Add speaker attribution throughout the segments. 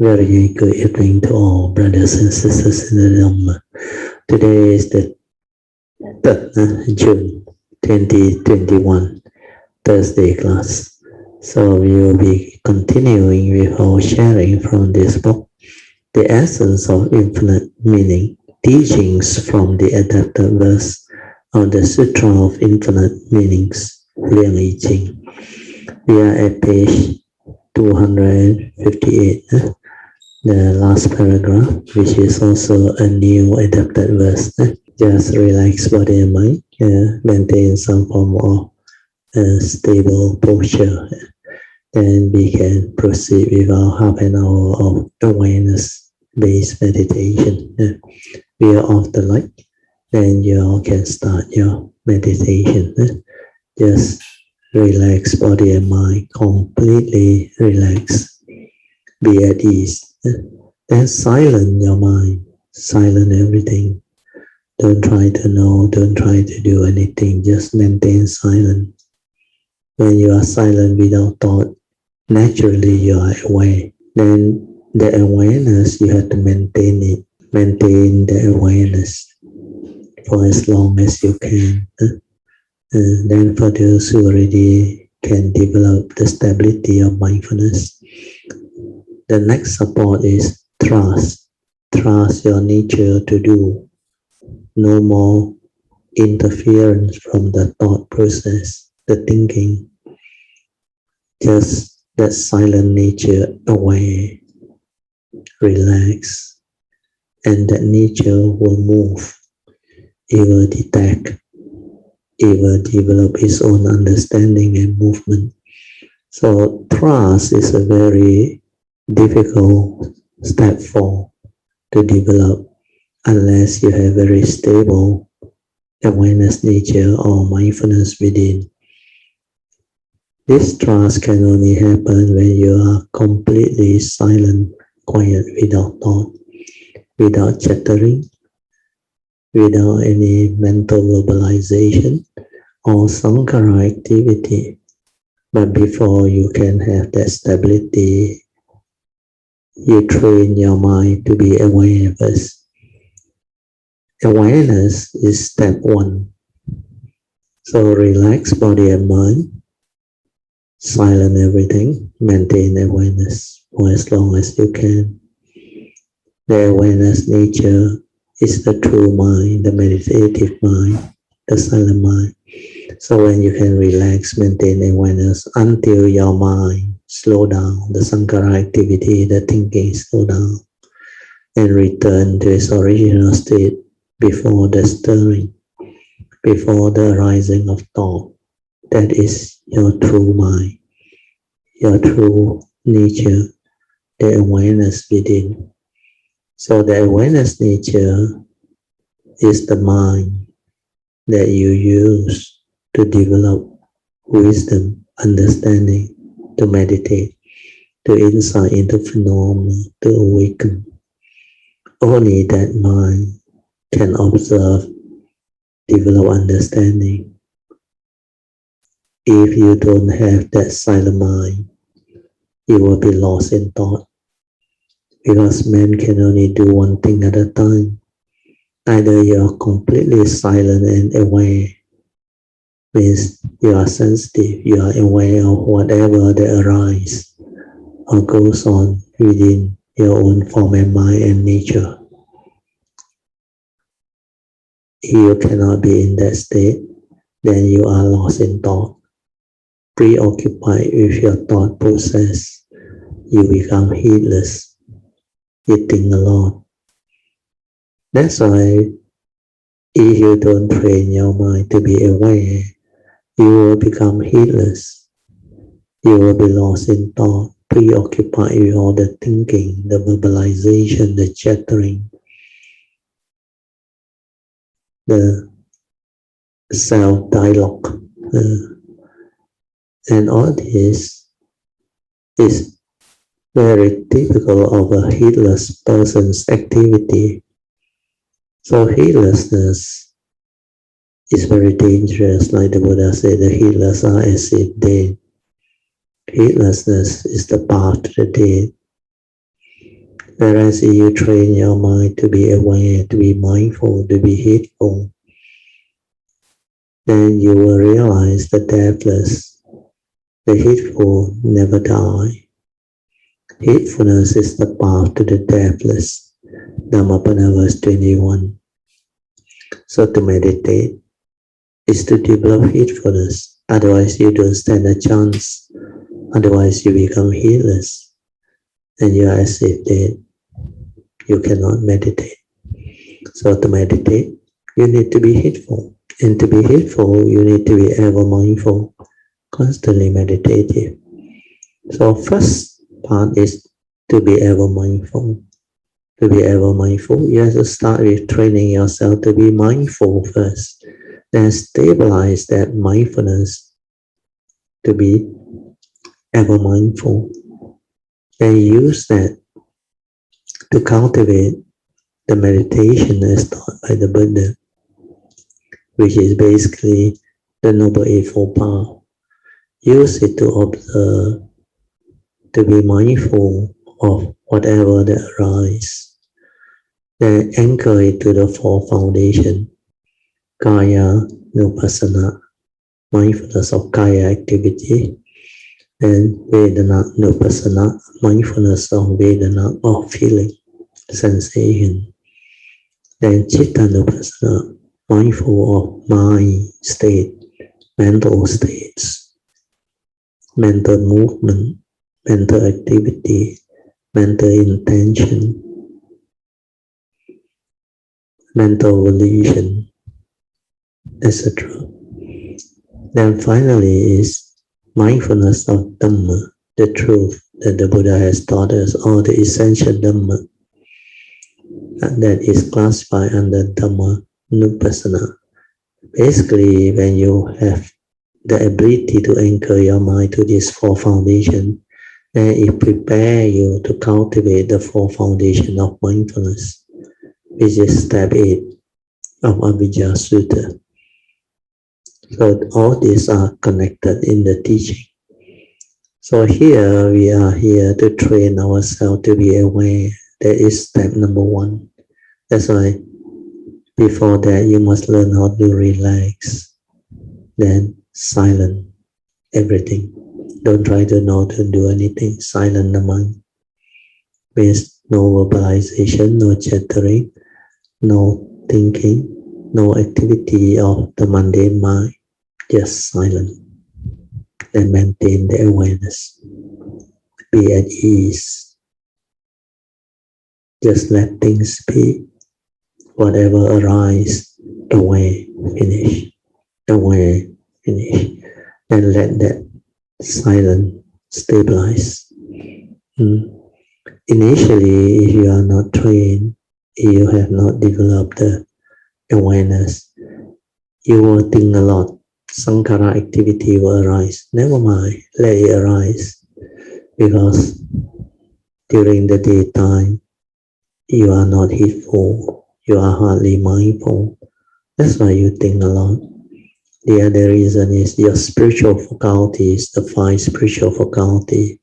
Speaker 1: Very good evening to all brothers and sisters in the Dhamma. Today is the 3rd June 2021, Thursday class. So we will be continuing with our sharing from this book, The Essence of Infinite Meaning, Teachings from the Adapted Verse of the Sutra of Infinite Meanings, Liang Yi Jing. We are at page 258. The last paragraph, which is also a new adapted verse. Just relax body and mind, maintain some form of stable posture. Then we can proceed with our half an hour of awareness-based meditation. We are off the light, then you all can start your meditation. Just relax body and mind, completely relax, be at ease. Then silence your mind, silence everything. Don't try to know, don't try to do anything, just maintain silence. When you are silent without thought, naturally you are aware. Then the awareness, you have to maintain it, maintain the awareness for as long as you can. Then for those who already can develop the stability of mindfulness, the next support is trust. Trust your nature to do. No more interference from the thought process, the thinking. Just that silent nature aware, relax, and that nature will move. It will detect. It will develop its own understanding and movement. So trust is a very difficult step 4 to develop unless you have very stable awareness nature or mindfulness within. This trust can only happen when you are completely silent, quiet, without thought, without chattering, without any mental verbalization or sankara activity. But before you can have that stability, you train your mind to be aware first. Awareness is step 1. So relax body and mind, silence everything, maintain awareness for as long as you can. The awareness nature is the true mind, the meditative mind, the silent mind. So when you can relax, maintain awareness until your mind slow down, the sankara activity, the thinking slow down, and return to its original state before the stirring, before the arising of thought. That is your true mind, your true nature, the awareness within. So the awareness nature is the mind that you use to develop wisdom, understanding, to meditate, to insight into phenomena, to awaken. Only that mind can observe, develop understanding. If you don't have that silent mind, you will be lost in thought. Because man can only do one thing at a time. Either you are completely silent and aware, means you are sensitive, you are aware of whatever that arises or goes on within your own form and mind and nature. If you cannot be in that state, then you are lost in thought. Preoccupied with your thought process, you become heedless. You think a lot. That's why if you don't train your mind to be aware, you will become heedless. You will be lost in thought, preoccupied with all the thinking, the verbalization, the chattering, the self-dialogue. And all this is very typical of a heedless person's activity. So heedlessness is very dangerous. Like the Buddha said, the heedless are as if dead. Heedlessness is the path to the dead. Whereas if you train your mind to be aware, to be mindful, to be heedful, then you will realize the deathless, the heedful never die. Heedfulness is the path to the deathless. Dhammapada verse 21. So to meditate is to develop heedfulness. Otherwise you don't stand a chance. Otherwise you become heedless. And you are as if dead. You cannot meditate. So to meditate, you need to be heedful. And to be heedful, you need to be ever mindful, constantly meditative. So first part is to be ever mindful. To be ever mindful, you have to start with training yourself to be mindful first. Then stabilize that mindfulness to be ever mindful. Then use that to cultivate the meditation as taught by the Buddha, which is basically the Noble Eightfold Path. Use it to observe, to be mindful of whatever that arises. Then anchor it to the four foundation, Kaya Nupassana, mindfulness of Kaya activity, then Vedana Nupassana, mindfulness of Vedana of feeling, sensation, then Chitta Nupassana, mindful of mind state, mental states, mental movement, mental activity, mental intention, mental volition, etc. Then finally is mindfulness of Dhamma, the truth that the Buddha has taught us, or the essential Dhamma that is classified under Dhamma Nupassana. Basically, when you have the ability to anchor your mind to these four foundations, then it prepares you to cultivate the four foundations of mindfulness, which is step 8 of Avijja Sutta. So all these are connected in the teaching. So here we are here to train ourselves to be aware. That is step number 1. That's why before that you must learn how to relax. Then silence everything. Don't try to know to do anything. Silence the mind. Means no verbalization, no chattering, no thinking, no activity of the mundane mind. Just silence. And maintain the awareness. Be at ease. Just let things be. Whatever arises, aware, finish. Aware, finish. Then let that silence stabilize. Initially, if you are not trained, if you have not developed the awareness, you will think a lot. Sankhara activity will arise. Never mind, let it arise. Because during the daytime, you are not heedful. You are hardly mindful. That's why you think a lot. The other reason is your spiritual faculties, the 5 spiritual faculties,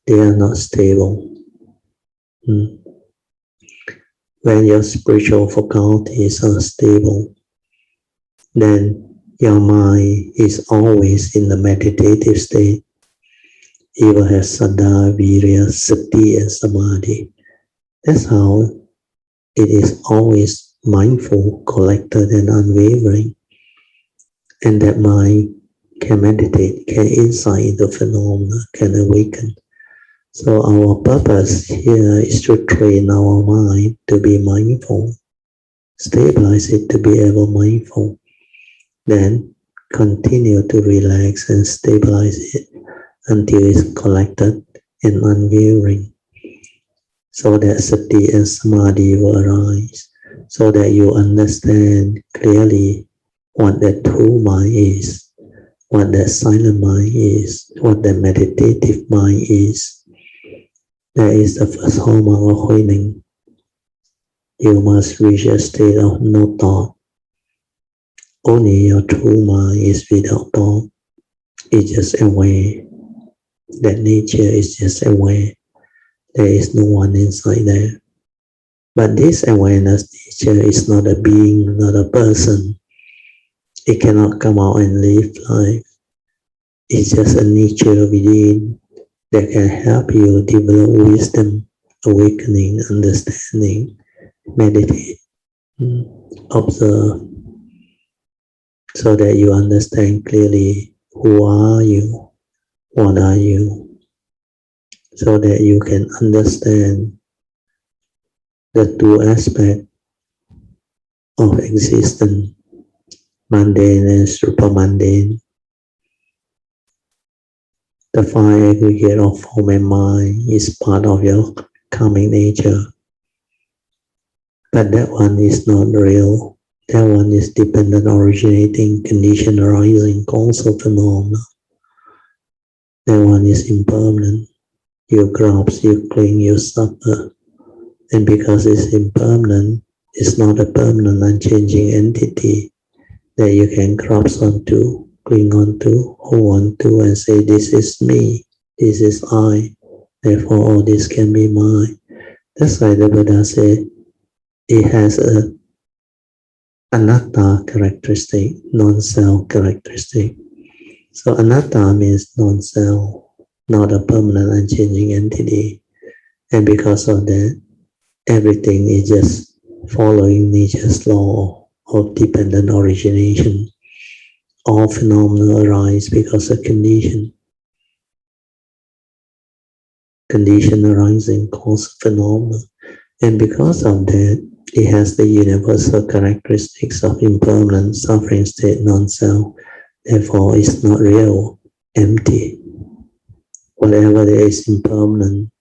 Speaker 1: they are not stable. When your spiritual faculties are stable, then your mind is always in the meditative state. It will have Saddha, Virya, Sati, and Samadhi. That's how it is always mindful, collected, and unwavering. And that mind can meditate, can insight into phenomena, can awaken. So our purpose here is to train our mind to be mindful, stabilize it to be ever mindful, then continue to relax and stabilize it until it's collected and unwavering, so that sati and samadhi will arise, so that you understand clearly what that true mind is, what that silent mind is, what that meditative mind is. That is the first hallmark of awakening. You must reach a state of no thought. Only your true mind is without thought. It's just aware. That nature is just aware. There is no one inside there. But this awareness nature is not a being, not a person. It cannot come out and live life. It's just a nature within that can help you develop wisdom, awakening, understanding, meditate, observe, so that you understand clearly who are you, what are you, so that you can understand the two aspects of existence, mundane and supermundane. The five aggregate of form and mind is part of your karmic nature, but that one is not real. That one is dependent, originating, condition arising, also phenomena. That one is impermanent. You grasp, you cling, you suffer. And because it's impermanent, it's not a permanent, unchanging entity that you can grasp onto, cling onto, hold onto, and say, this is me, this is I, therefore all this can be mine. That's why the Buddha said it has a anatta characteristic, non-self characteristic. So anatta means non-self, not a permanent, unchanging entity. And because of that, everything is just following nature's law of dependent origination. All phenomena arise because of condition. Condition arising causes phenomena. And because of that, it has the universal characteristics of impermanent, suffering state, non-self. Therefore, it's not real, empty. Whatever that is impermanent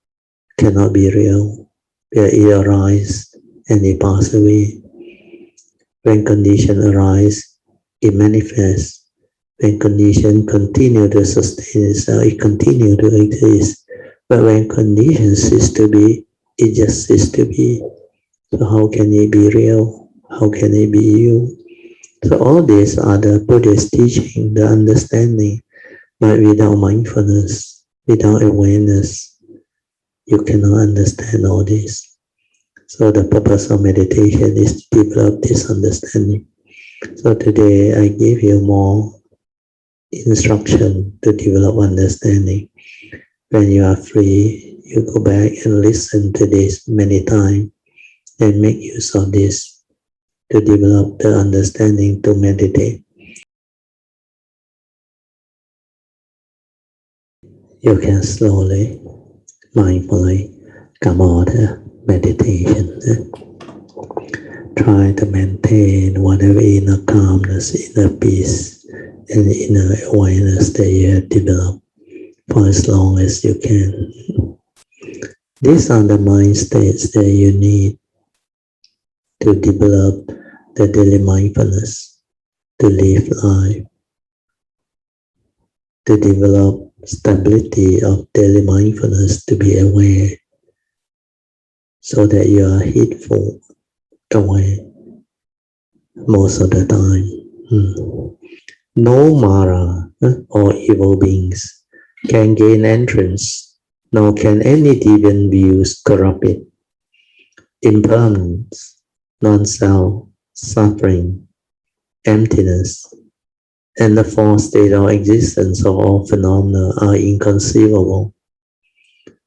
Speaker 1: cannot be real. It arises and it passes away. When conditions arise, it manifests. When conditions continue to sustain itself, it continues to exist. But when conditions cease to be, it just ceases to be. So how can it be real? How can it be you? So all these are the Buddhist teaching, the understanding. But without mindfulness, without awareness, you cannot understand all this. So the purpose of meditation is to develop this understanding. So today I give you more instruction to develop understanding. When you are free, you go back and listen to this many times and make use of this to develop the understanding to meditate. You can slowly, mindfully come out of meditation. Try to maintain whatever inner calmness, inner peace, and inner awareness that you have developed for as long as you can. These are the mind states that you need to develop the daily mindfulness, to live life, to develop stability of daily mindfulness, to be aware, so that you are heedful, aware most of the time. No Mara or evil beings can gain entrance, nor can any deviant views corrupt it. Impermanence, non-self, suffering, emptiness, and the false state of existence of all phenomena are inconceivable.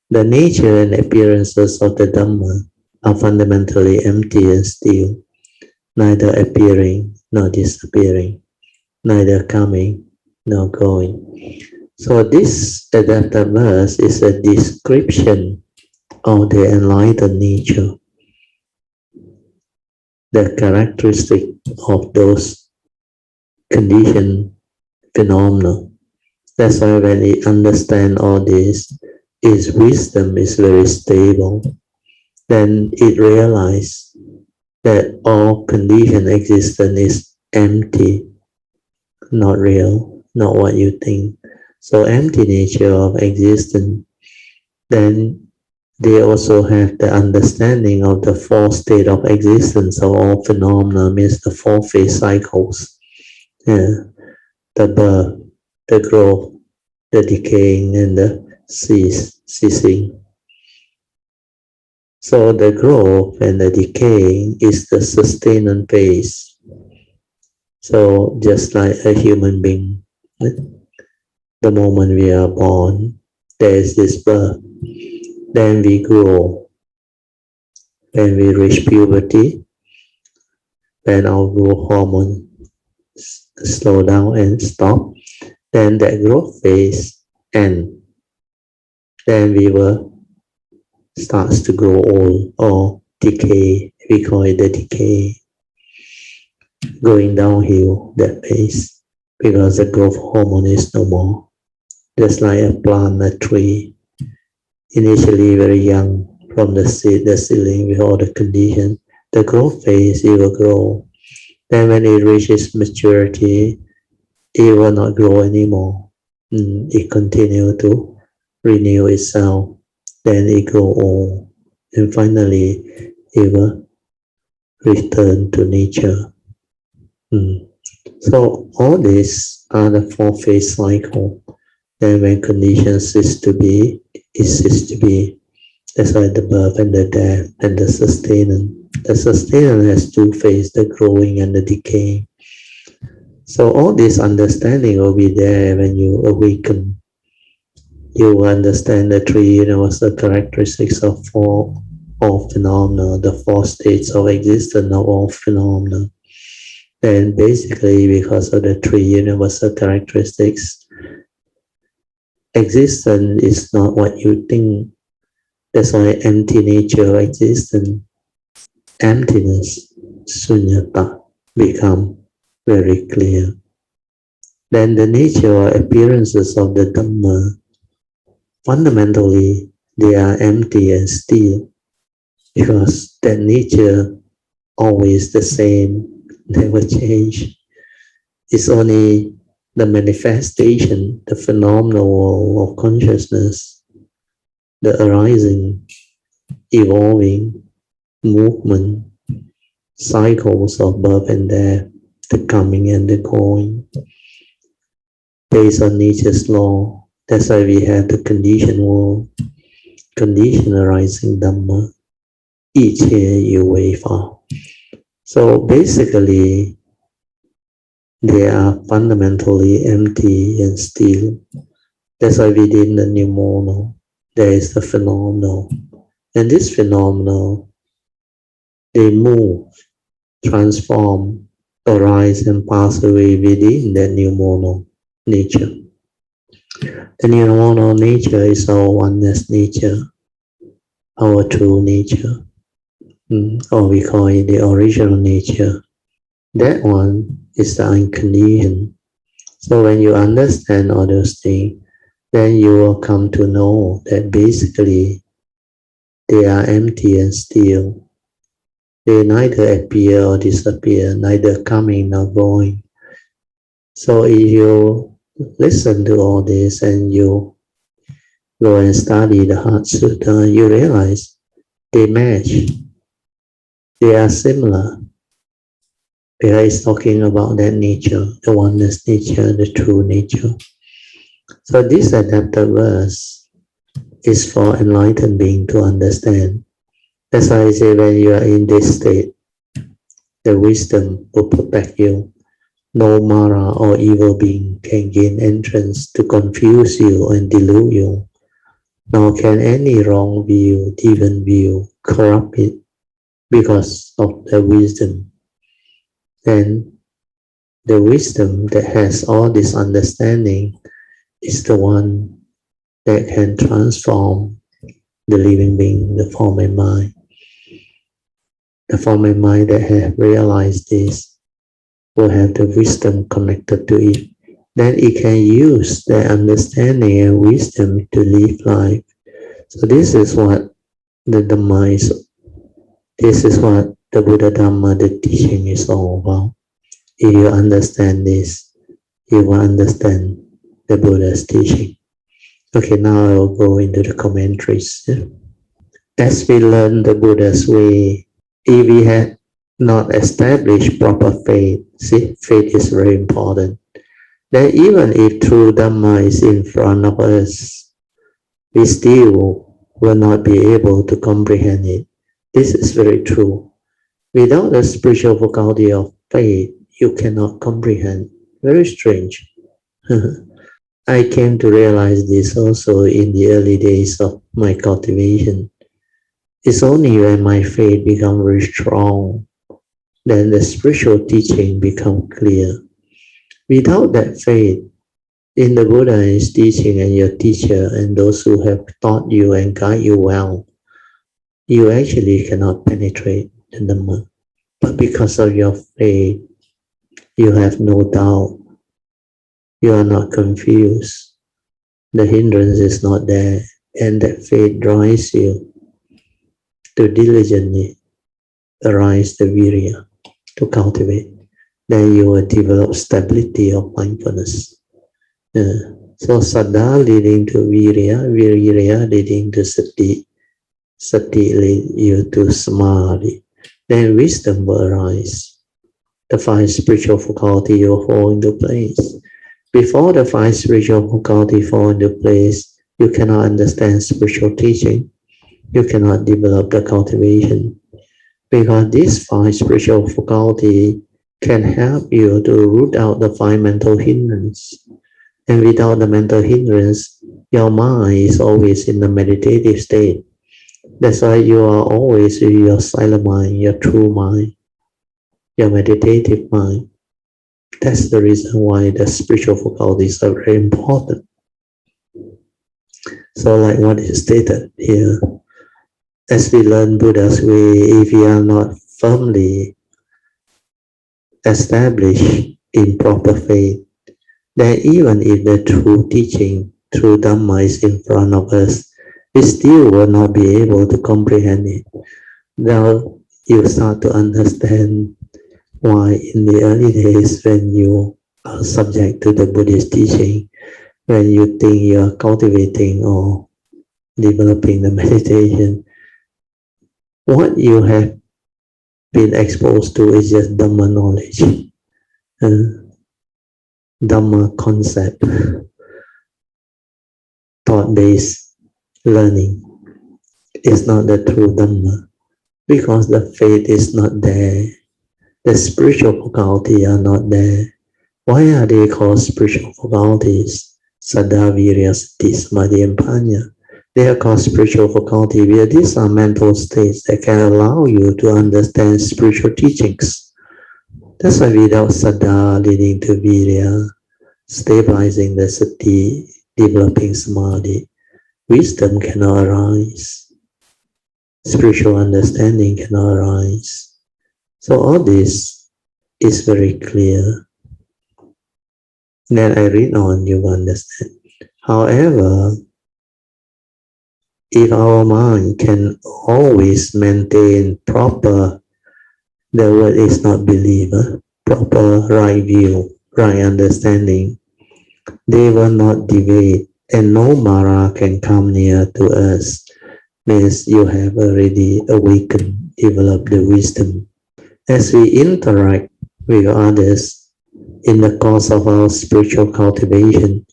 Speaker 1: The nature and appearances of the Dhamma are fundamentally empty and still, neither appearing nor disappearing, neither coming nor going. So this adapted verse is a description of the enlightened nature, the characteristic of those conditioned phenomena. That's why when we understand all this, its wisdom is very stable. Then it realizes that all conditioned existence is empty, not real, not what you think. So empty nature of existence, then they also have the understanding of the four state of existence of all phenomena, means the four phase cycles. The birth, the growth, the decaying, and the ceasing. So the growth and the decay is the sustained phase. So just like a human being, the moment we are born, there is this birth. Then we grow. When we reach puberty, when our growth hormone slow down and stop, then that growth phase ends. Then we will starts to grow old or decay. We call it the decay, going downhill that phase because the growth hormone is no more. Just like a plant, a tree, initially very young from the seed, the seedling with all the conditions. The growth phase, it will grow. Then when it reaches maturity, it will not grow anymore. It continue to renew itself. Then it grow old. And finally, it will return to nature. So all these are the four-phase cycle. Then when conditions cease to be, it ceases to be. That's why the birth and the death and the sustenance. The sustenance has two phases, the growing and the decay. So all this understanding will be there when you awaken. You will understand the three universal characteristics of all phenomena, the four states of existence of all phenomena. And basically, because of the three universal characteristics, existence is not what you think. That's why empty nature of existence, emptiness, sunyata, become very clear. Then the nature or appearances of the Dhamma, fundamentally, they are empty and still, because that nature always the same, never change. It's only the manifestation, the phenomenal world of consciousness, the arising, evolving, movement, cycles of birth and death, the coming and the going, based on nature's law. That's why we have the conditioned world, condition arising Dhamma, each here you wave for. So basically, they are fundamentally empty and still. That's why within the pneumono, there is the phenomenal. And this phenomenal, they move, transform, arise and pass away within that pneumono nature. The pneumono nature is our oneness nature, our true nature, or we call it the original nature. That one is the unconditioned. So when you understand all those things, then you will come to know that basically they are empty and still. They neither appear or disappear, neither coming nor going. So if you listen to all this and you go and study the Heart Sutra, you realize they match. They are similar. Because it's talking about that nature, the oneness nature, the true nature. So this adapted verse is for enlightened being to understand. That's why I say when you are in this state, the wisdom will protect you. No Mara or evil being can gain entrance to confuse you and delude you, nor can any wrong view, deviant view, corrupt it because of the wisdom. Then the wisdom that has all this understanding is the one that can transform the living being, the form and mind. The form and mind that have realized this will have the wisdom connected to it. Then it can use that understanding and wisdom to live life. So this is what the Dhamma is. This is what the Buddha Dhamma, the teaching is all about. If you understand this, you will understand the Buddha's teaching. Okay, now I will go into the commentaries. As we learn the Buddha's way, if we had not established proper faith, see, faith is very important, then even if true Dhamma is in front of us, we still will not be able to comprehend it. This is very true. Without the spiritual faculty of faith, you cannot comprehend. Very strange. I came to realize this also in the early days of my cultivation. It's only when my faith becomes very strong, then the spiritual teaching becomes clear. Without that faith in the Buddha's teaching and your teacher and those who have taught you and guide you well, you actually cannot penetrate the Dhamma. But because of your faith, you have no doubt. You are not confused. The hindrance is not there, and that faith drives you to diligently arise the virya, to cultivate. Then you will develop stability of mindfulness. So saddha leading to virya, virya leading to sati, sati lead you to samadhi. Then wisdom will arise. The five spiritual faculty will fall into place. Before the five spiritual faculty fall into place, you cannot understand spiritual teaching. You cannot develop the cultivation. Because these five spiritual faculty can help you to root out the five mental hindrances. And without the mental hindrance, your mind is always in the meditative state. That's why you are always with your silent mind, your true mind, your meditative mind. That's the reason why the spiritual faculties are very important. So like what is stated here, as we learn Buddha's way, if we are not firmly established in proper faith, then even if the true teaching, true Dhamma is in front of us, we still will not be able to comprehend it. Now you start to understand why in the early days when you are subject to the Buddhist teaching, when you think you are cultivating or developing the meditation, what you have been exposed to is just Dhamma knowledge, Dhamma concept, thought-based learning. Is not the true Dhamma because the faith is not there. The spiritual faculty are not there. Why are they called spiritual faculties? Saddha, virya, sati, samadhi, and panya. They are called spiritual faculty because these are mental states that can allow you to understand spiritual teachings. That's why without saddha leading to virya, stabilizing the sati, developing samadhi, wisdom cannot arise. Spiritual understanding cannot arise. So all this is very clear. Then I read on, you understand. However, if our mind can always maintain proper, the word is not believer, proper right view, right understanding, they will not deviate and no Mara can come near to us. Means you have already awakened, developed the wisdom. As we interact with others in the course of our spiritual cultivation,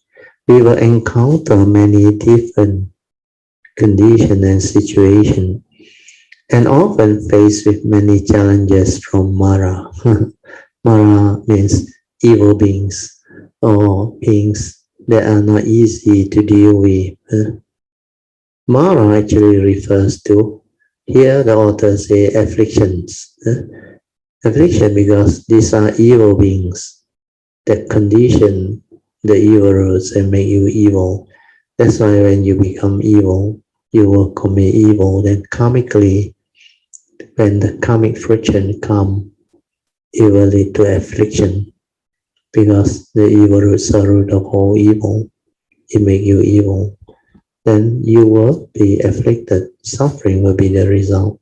Speaker 1: we will encounter many different conditions and situations, and often faced with many challenges from Mara. Mara means evil beings or beings that are not easy to deal with. Mara actually refers to, here the author say afflictions. Affliction because these are evil beings that condition the evil roots and make you evil. That's why when you become evil, you will commit evil. Then karmically, when the karmic friction come, it will lead to affliction because the evil roots are root of all evil. It make you evil. Then you will be afflicted. Suffering will be the result.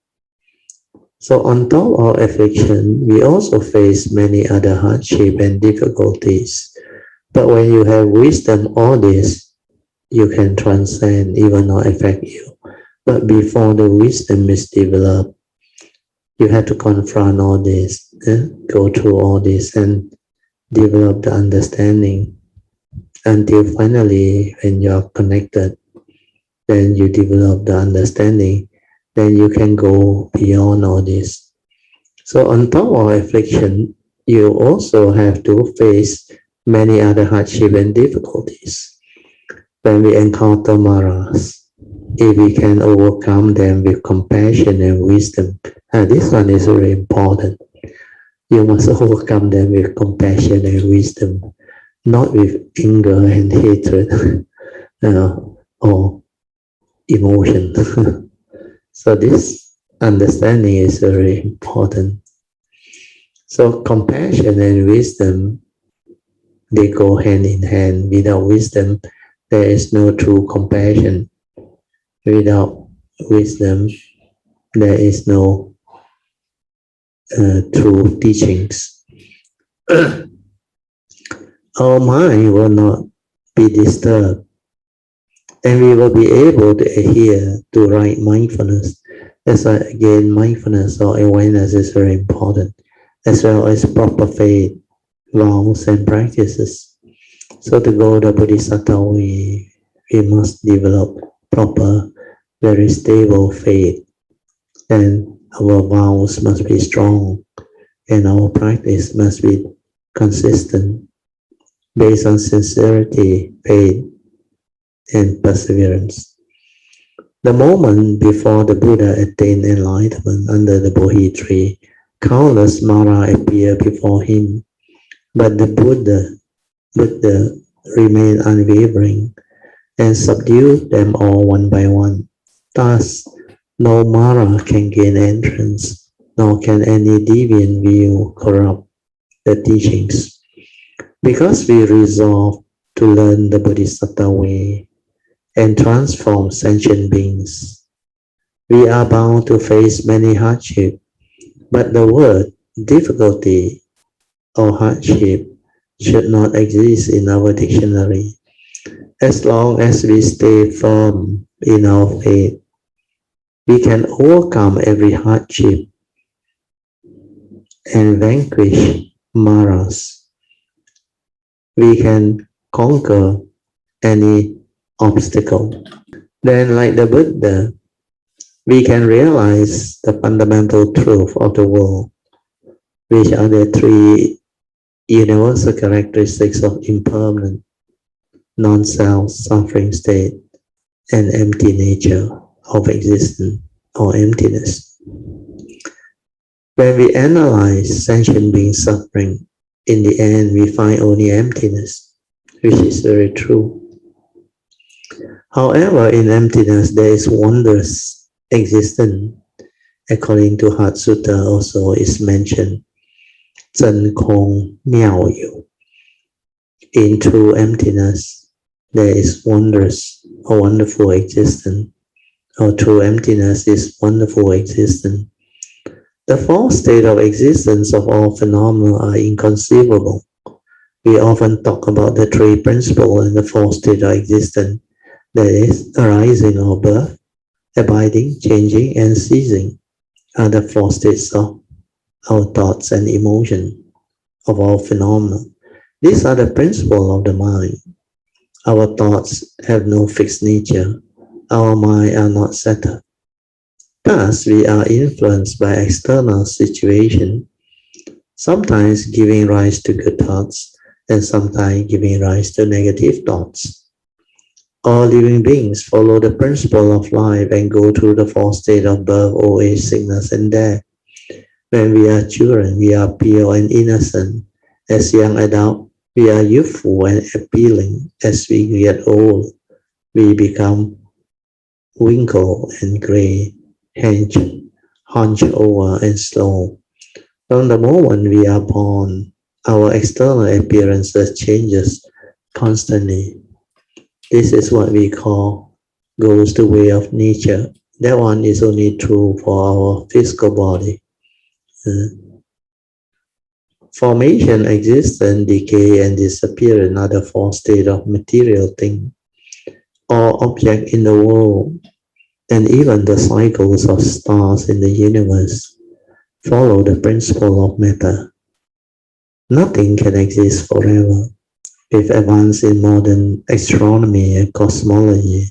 Speaker 1: So on top of affliction, we also face many other hardship and difficulties. But when you have wisdom, all this, you can transcend, even not affect you. But before the wisdom is developed, you have to confront all this, go through all this and develop the understanding until finally when you are connected, then you develop the understanding. then you can go beyond all this. So on top of affliction, you also have to face many other hardship and difficulties. When we encounter maras, if we can overcome them with compassion and wisdom, this one is very important. You must overcome them with compassion and wisdom, not with anger and hatred or emotion. So this understanding is very important. So compassion and wisdom, they go hand in hand. Without wisdom, there is no true compassion. Without wisdom, there is no true teachings. Our mind will not be disturbed, and we will be able to adhere to right mindfulness. That's why, again, mindfulness or awareness is very important, as well as proper faith, vows, and practices. So to go the Bodhisattva way, we must develop proper, very stable faith, and our vows must be strong, and our practice must be consistent, based on sincerity, faith, and perseverance. The moment before the Buddha attained enlightenment under the Bodhi tree, countless Mara appeared before him, but the Buddha remained unwavering and subdued them all one by one. Thus, no Mara can gain entrance, nor can any deviant view corrupt the teachings. Because we resolve to learn the Bodhisattva way and transform sentient beings, we are bound to face many hardships, but the word difficulty or hardship should not exist in our dictionary. As long as we stay firm in our faith, we can overcome every hardship and vanquish maras. We can conquer any obstacle. Then, like the Buddha, we can realize the fundamental truth of the world, which are the three universal characteristics of impermanent, non-self, suffering state, and empty nature of existence or emptiness. When we analyze sentient beings suffering, in the end we find only emptiness, which is very true. However, in emptiness there is wondrous existence. According to Heart Sutra also is mentioned, 真空妙有. In true emptiness, there is wondrous or wonderful existence, or true emptiness is wonderful existence. The false state of existence of all phenomena are inconceivable. We often talk about the three principles in the false state of existence, that is, arising or birth, abiding, changing, and ceasing, are the four states of our thoughts and emotions of all phenomena. These are the principles of the mind. Our thoughts have no fixed nature. Our mind are not settled. Thus, we are influenced by external situations, sometimes giving rise to good thoughts and sometimes giving rise to negative thoughts. All living beings follow the principle of life and go through the four states of birth, old age, sickness, and death. When we are children, we are pure and innocent. As young adults, we are youthful and appealing. As we get old, we become wrinkled and gray, hunched over and slow. From the moment we are born, our external appearances changes constantly. This is what we call goes the way of nature. That one is only true for our physical body. Formation, existence, decay, and disappearance are the four states of material things. All objects in the world, and even the cycles of stars in the universe, follow the principle of matter. Nothing can exist forever. With advance in modern astronomy and cosmology,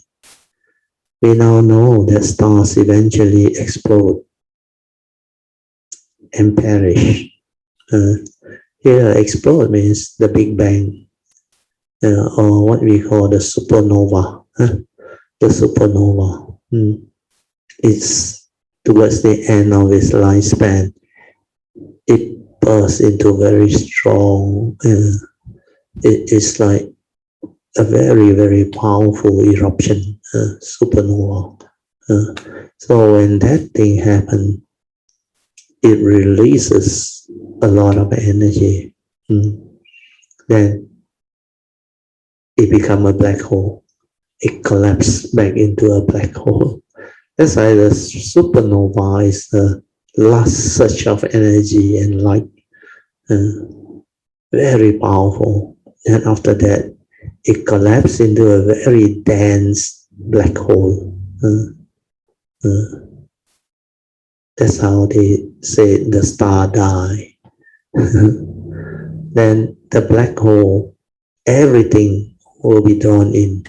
Speaker 1: We now know that stars eventually explode and perish. Here, explode means the Big Bang, or what we call the supernova. The supernova. It's towards the end of its lifespan. It bursts into very strong. It is like a very, very powerful eruption, supernova. So when that thing happens, it releases a lot of energy. Then it becomes a black hole. It collapses back into a black hole. That's why the supernova is the last surge of energy and light. Very powerful. And after that, it collapses into a very dense black hole. That's how they say the star die. Then the black hole, everything will be drawn in.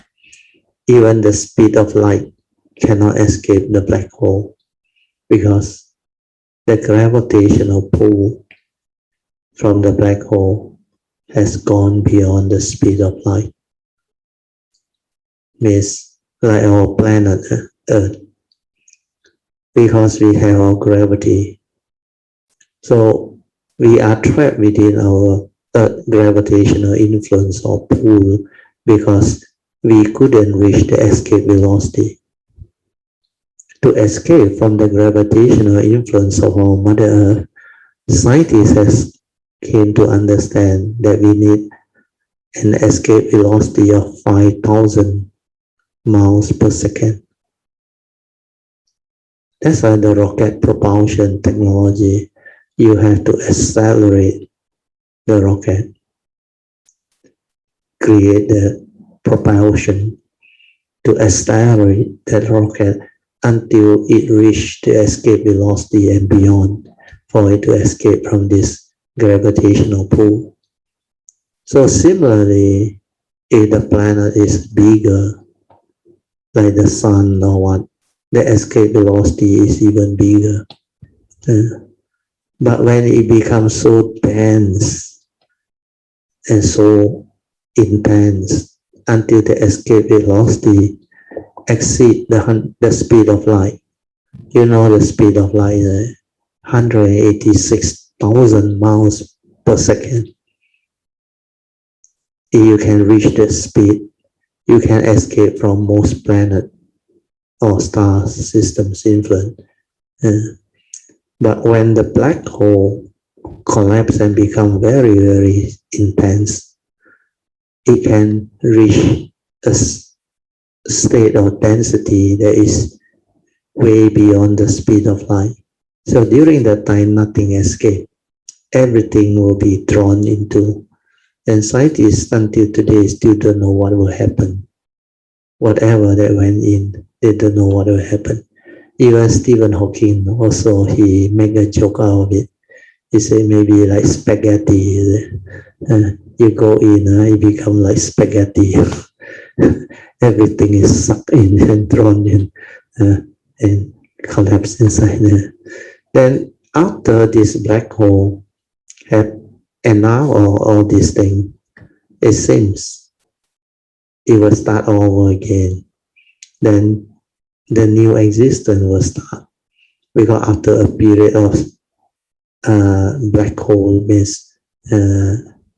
Speaker 1: Even the speed of light cannot escape the black hole because the gravitational pull from the black hole has gone beyond the speed of light. Means like our planet Earth, because we have our gravity. So we are trapped within our gravitational influence or pull because we couldn't reach the escape velocity. To escape from the gravitational influence of our Mother Earth, scientists has came to understand that we need an escape velocity of 5,000 miles per second. That's why the rocket propulsion technology, you have to accelerate the rocket, create the propulsion to accelerate that rocket until it reaches the escape velocity and beyond for it to escape from this gravitational pull. So similarly, if the planet is bigger, like the sun or what, the escape velocity is even bigger. But when it becomes so dense and so intense until the escape velocity exceeds the speed of light. You know the speed of light is 186,000 miles per second. If you can reach that speed, you can escape from most planet or star systems influence. But when the black hole collapses and becomes very, very intense, it can reach a state of density that is way beyond the speed of light. So during that time, nothing escapes. Everything will be drawn into. And scientists until today still don't know what will happen. Whatever that went in, they don't know what will happen. Even Stephen Hawking also, he made a joke out of it. He said maybe like spaghetti. You go in, it becomes like spaghetti. Everything is sucked in and drawn in and collapsed inside there. Then after this black hole and now all these things, it seems it will start all over again. Then the new existence will start. Because after a period of black hole means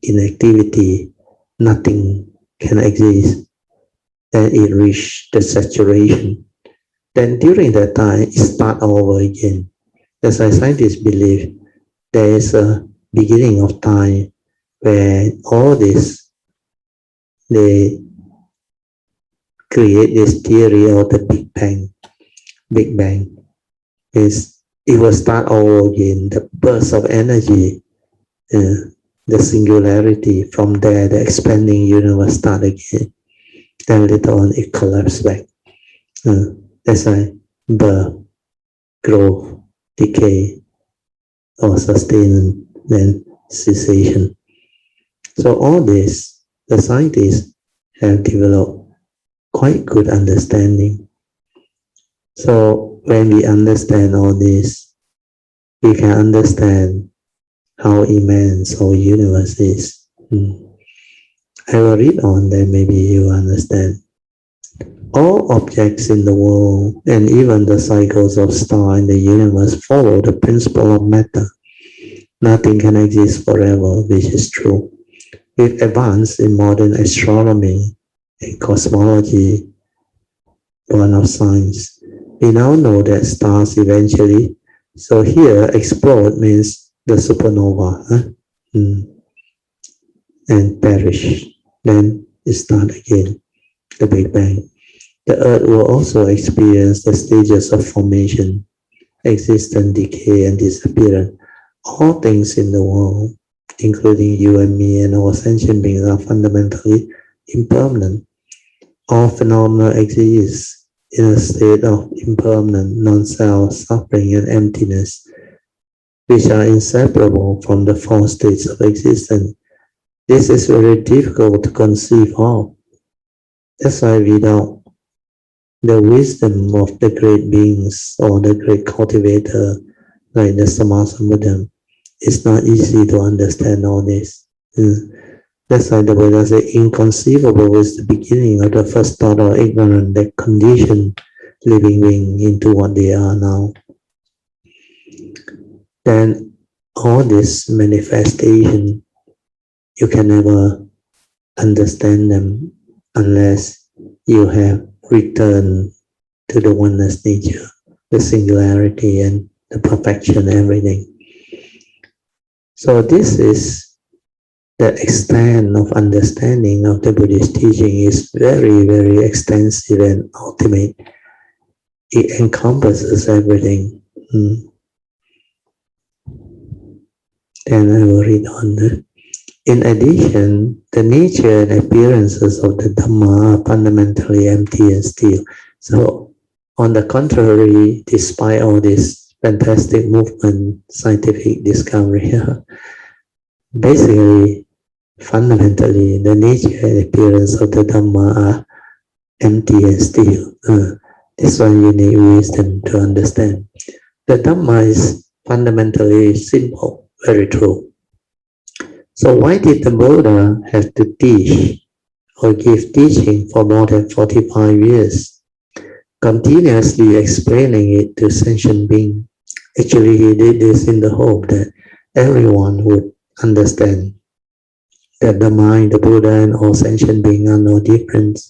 Speaker 1: inactivity, nothing can exist. Then it reaches the saturation. Then during that time, it starts all over again. That's why scientists believe there is a beginning of time where all this, they create this theory of the Big Bang. Big Bang is it will start all over again. The burst of energy, the singularity. From there, the expanding universe start again. Then later on, it collapses back. That's why birth, growth, decay, or sustainment, then cessation. So all this, the scientists have developed quite good understanding. So when we understand all this, we can understand how immense our universe is. I will read on, then maybe you understand. All objects in the world and even the cycles of stars in the universe follow the principle of matter. Nothing can exist forever, which is true. With advance in modern astronomy and cosmology, born of science, we now know that stars eventually, so here explode means the supernova, and perish. Then it starts again, the Big Bang. The Earth will also experience the stages of formation, existence, decay, and disappearance. All things in the world, including you and me and our sentient beings, are fundamentally impermanent. All phenomena exist in a state of impermanent, non-self, suffering, and emptiness, which are inseparable from the four states of existence. This is very difficult to conceive of. That's why without the wisdom of the great beings or the great cultivator, like the Samasa Buddha, it's not easy to understand all this. That's why the Buddha said, inconceivable is the beginning of the first thought of ignorance that conditioned living beings into what they are now. Then all this manifestation, you can never understand them unless you have returned to the oneness nature, the singularity and the perfection, everything. So this is the extent of understanding of the Buddhist teaching is very, very extensive and ultimate. It encompasses everything. Then I will read on. In addition, the nature and appearances of the Dhamma are fundamentally empty and still. So, on the contrary, despite all this fantastic movement, scientific discovery, basically, fundamentally, the nature and appearance of the Dhamma are empty and still. This one you need wisdom to understand. The Dhamma is fundamentally simple, very true. So why did the Buddha have to teach or give teaching for more than 45 years, continuously explaining it to sentient beings? Actually, he did this in the hope that everyone would understand that the mind, the Buddha, and all sentient beings are no different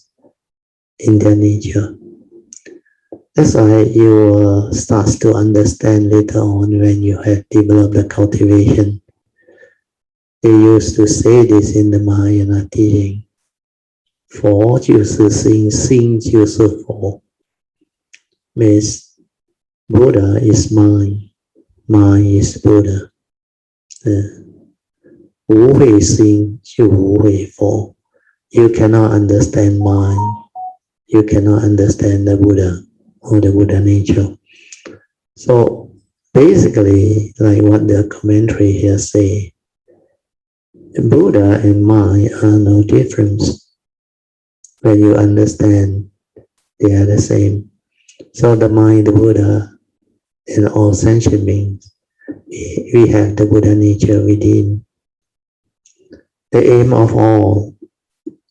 Speaker 1: in their nature. That's why you will start to understand later on when you have developed the cultivation. They used to say this in the Mahayana teaching. 佛就是心，心就是佛 means Buddha is mind, mind is Buddha. 无慧心就无慧佛 You cannot understand mind, you cannot understand the Buddha or the Buddha nature. So basically, like what the commentary here say, Buddha and mind are no difference. When you understand, they are the same. So the mind, the Buddha, and all sentient beings, we have the Buddha nature within. The aim of all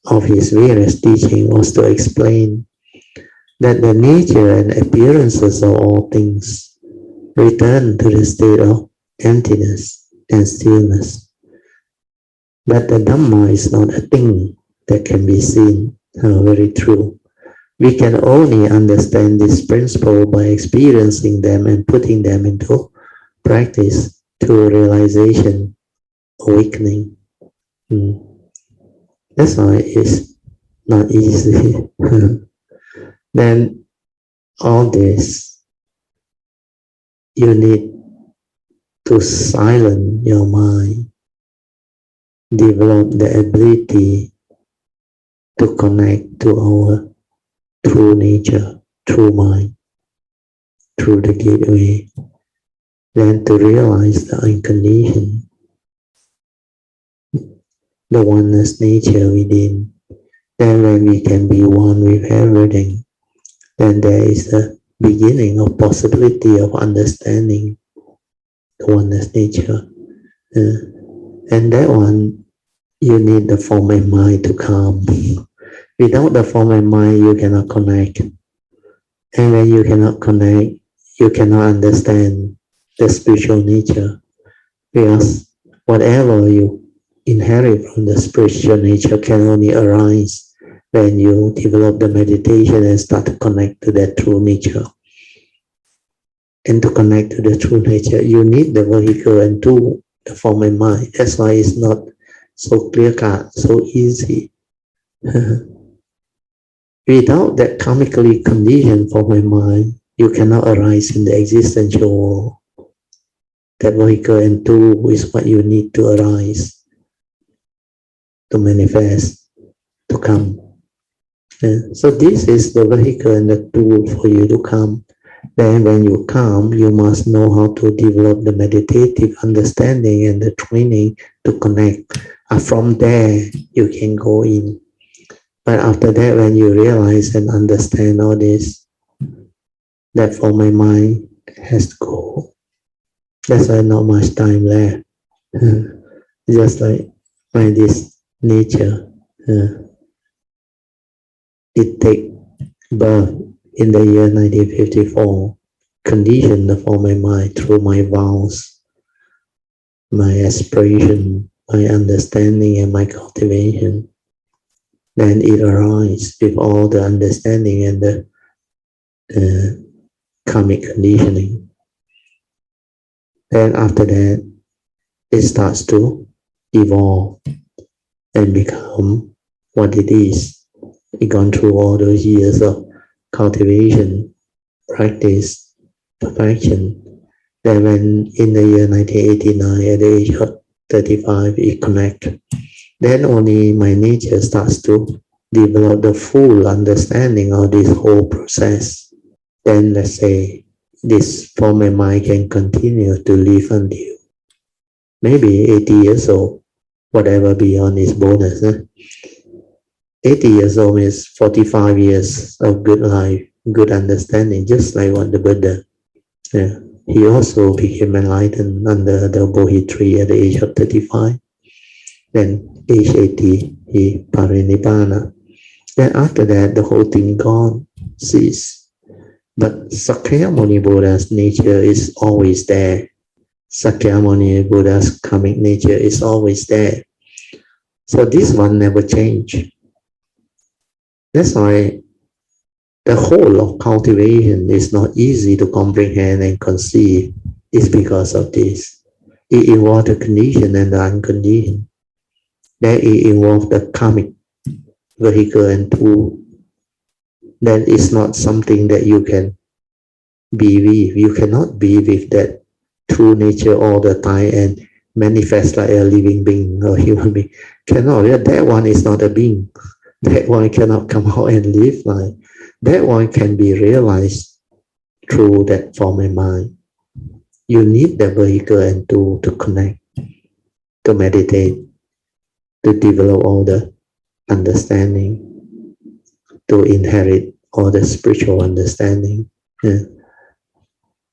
Speaker 1: of his various teaching was to explain that the nature and appearances of all things return to the state of emptiness and stillness. But the Dhamma is not a thing that can be seen. Very true. We can only understand this principle by experiencing them and putting them into practice to realization, awakening. That's why it's not easy. Then all this, you need to silence your mind, develop the ability to connect to our true nature, true mind, through the gateway, then to realize the unconditioned, the oneness nature within. Then when we can be one with everything, then there is the beginning of possibility of understanding the oneness nature. And that one, you need the form and mind to come. Without the form and mind, you cannot connect. And when you cannot connect, you cannot understand the spiritual nature. Because whatever you inherit from the spiritual nature can only arise when you develop the meditation and start to connect to that true nature. And to connect to the true nature, you need the vehicle and tool, the form and mind. That's why it's not so clear-cut, so easy. Without that karmically conditioned form and mind, you cannot arise in the existential world. That vehicle and tool is what you need to arise, to manifest, to come. So this is the vehicle and the tool for you to come. Then when you come, you must know how to develop the meditative understanding and the training to connect. And from there, you can go in. But after that, when you realize and understand all this, that for my mind has to go. That's why not much time left. Just like this nature, it take birth in the year 1954, conditioned for my mind through my vows, my aspiration, my understanding, and my cultivation. Then it arises with all the understanding and the karmic conditioning. Then after that, it starts to evolve and become what it is. It gone through all those years of cultivation, practice, perfection. Then when in the year 1989, at the age of 35, it connects. Then only my nature starts to develop the full understanding of this whole process. Then let's say this form and mind can continue to live until maybe 80 years old, whatever beyond is bonus. 80 years old is 45 years of good life, good understanding, just like what the Buddha. He also became enlightened under the Bodhi tree at the age of 35. Then age 80, he parinibbana. Then after that, the whole thing gone, cease. But Sakyamuni Buddha's nature is always there. Sakyamuni Buddha's karmic nature is always there. So this one never changed. That's why the whole of cultivation is not easy to comprehend and conceive. It's because of this. It involves the conditioned and the unconditioned. Then it involves the karmic vehicle and tool. Then it's not something that you can be with. You cannot be with that true nature all the time and manifest like a living being or human being. Cannot. That one is not a being. That one cannot come out and live like. That one can be realized through that form and mind. You need the vehicle and tool to connect, to meditate, to develop all the understanding, to inherit all the spiritual understanding, to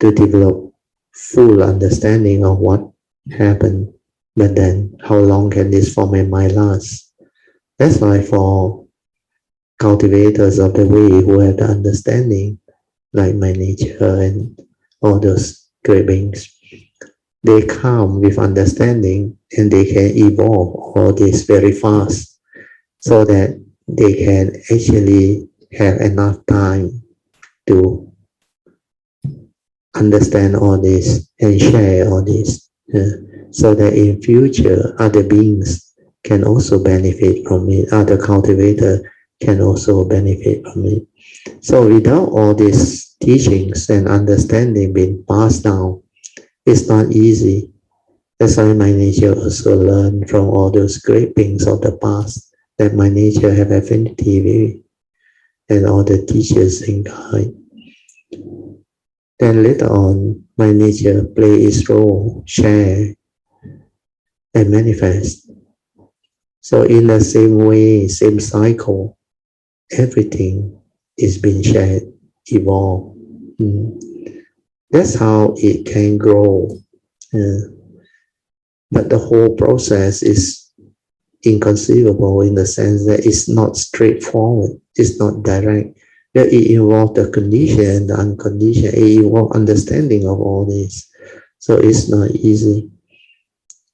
Speaker 1: develop full understanding of what happened. But then how long can this form and mind last? That's why for cultivators of the way who have the understanding, like my nature and all those great beings, they come with understanding and they can evolve all this very fast so that they can actually have enough time to understand all this and share all this, so that in future other beings can also benefit from it, other cultivators can also benefit from it. So without all these teachings and understanding being passed down, it's not easy. That's why my nature also learned from all those great beings of the past that my nature have affinity with, and all the teachers and guide. Then later on, my nature play its role, share, and manifest. So in the same way, same cycle, everything is being shared, evolved, That's how it can grow. But the whole process is inconceivable in the sense that it's not straightforward, it's not direct. That it involves the condition and the unconditioned, it involves understanding of all this. So it's not easy.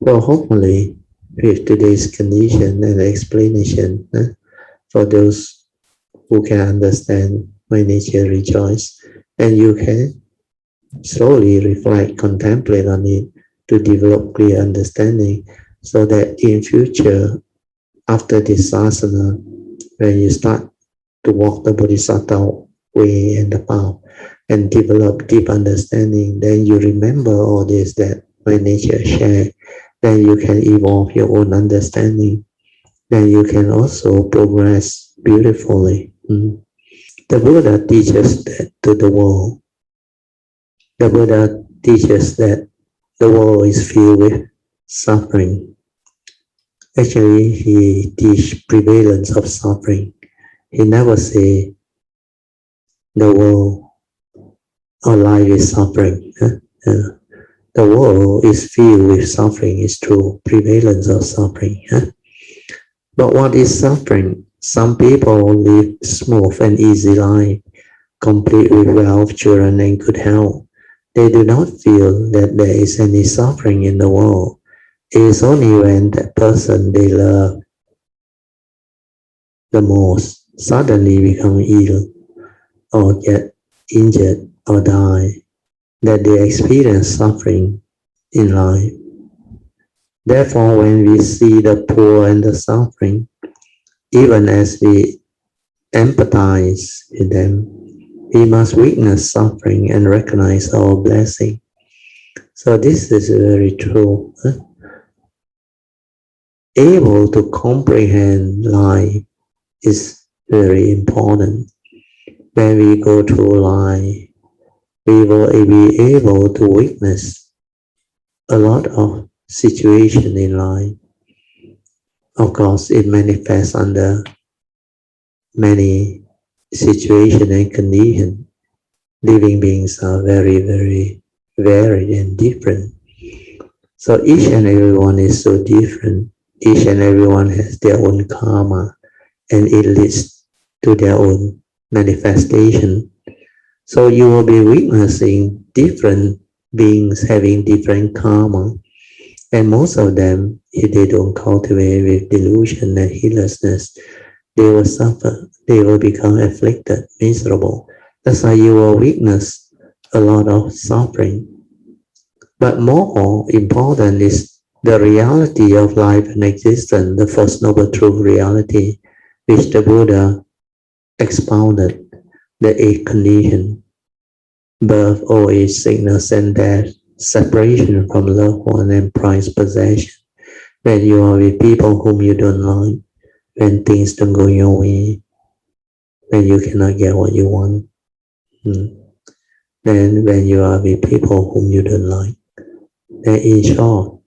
Speaker 1: Well, hopefully, with today's condition and explanation, for those who can understand my nature rejoice, and you can slowly reflect, contemplate on it to develop clear understanding, so that in future, after this asana, when you start to walk the bodhisattva way and the path and develop deep understanding, then you remember all this that my nature share, then you can evolve your own understanding, then you can also progress beautifully. The Buddha teaches that to the world. The Buddha teaches that the world is filled with suffering. Actually, he teaches prevalence of suffering. He never say the world or life is suffering. The world is filled with suffering. It's true, prevalence of suffering. But what is suffering? Some people live smooth and easy life, complete with wealth, children, and good health. They do not feel that there is any suffering in the world. It is only when that person they love the most suddenly become ill or get injured or die that they experience suffering in life. Therefore, when we see the poor and the suffering, even as we empathize with them, we must witness suffering and recognize our blessing. So this is very true. Able to comprehend life is very important. When we go through life, we will be able to witness a lot of situation in life. Of course, it manifests under many situations and conditions. Living beings are very, very varied and different. So each and everyone is so different. Each and everyone has their own karma, and it leads to their own manifestation. So you will be witnessing different beings having different karma. And most of them, if they don't cultivate with delusion and heedlessness, they will suffer. They will become afflicted, miserable. That's why you will witness a lot of suffering. But more important is the reality of life and existence, the First Noble Truth reality, which the Buddha expounded, the eight conditions: birth, old age, sickness, and death, separation from loved one and prized possession, when you are with people whom you don't like, when things don't go your way, when you cannot get what you want, then when you are with people whom you don't like. Then in short,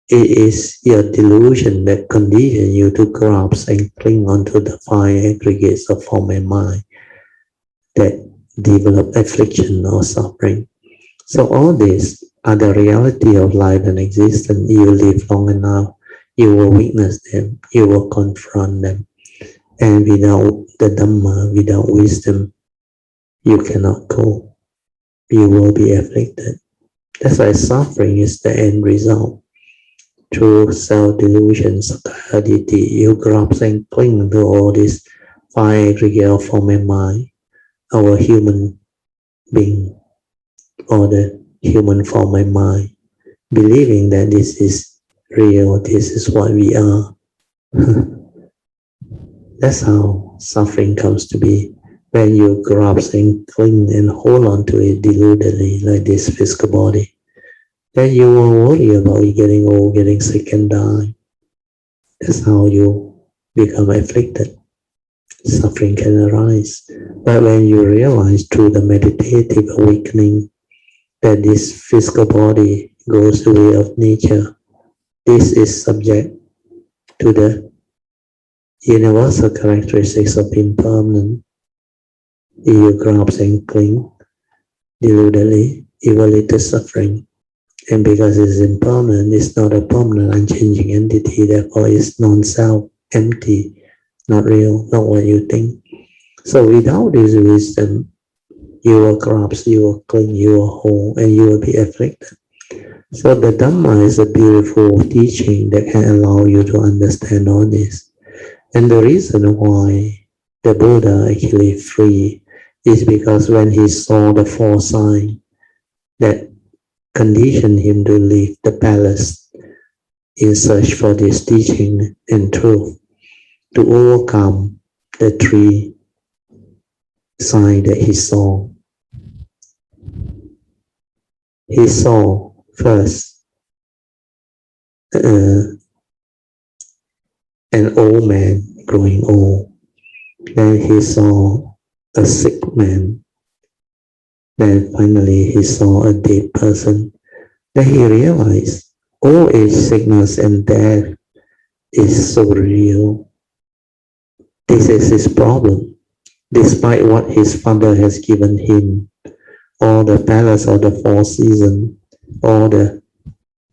Speaker 1: it is your delusion that conditions you to grasp and cling onto the five aggregates of form and mind that develop affliction or suffering. So all these are the reality of life and existence. You live long enough, you will witness them, you will confront them. And without the Dhamma, without wisdom, you cannot go. You will be afflicted. That's why suffering is the end result. Through self-delusion, sakkaya-ditthi, you grasp and cling to all these five aggregate of form and mind, our human being, or the human form and mind, believing that this is real, this is what we are. That's how suffering comes to be. When you grasp and cling and hold on to it deludedly, like this physical body, then you will worry about you getting old, getting sick, and die. That's how you become afflicted. Suffering can arise. But when you realize through the meditative awakening that this physical body goes the way of nature, this is subject to the universal characteristics of impermanence. You grasp and cling, deludedly, evaluated suffering. And because it's impermanent, it's not a permanent, unchanging entity, therefore it's non-self, empty, not real, not what you think. So without this wisdom, you will collapse, you will cling, you will hold, and you will be afflicted. So the Dhamma is a beautiful teaching that can allow you to understand all this. And the reason why the Buddha actually free is because when he saw the four signs that conditioned him to leave the palace in search for this teaching and truth, to overcome the three signs that he saw. He saw first an old man growing old. Then he saw a sick man. Then finally he saw a dead person. Then he realized old age, sickness, and death is so real. This is his problem. Despite what his father has given him, all the palace, all the four seasons, all the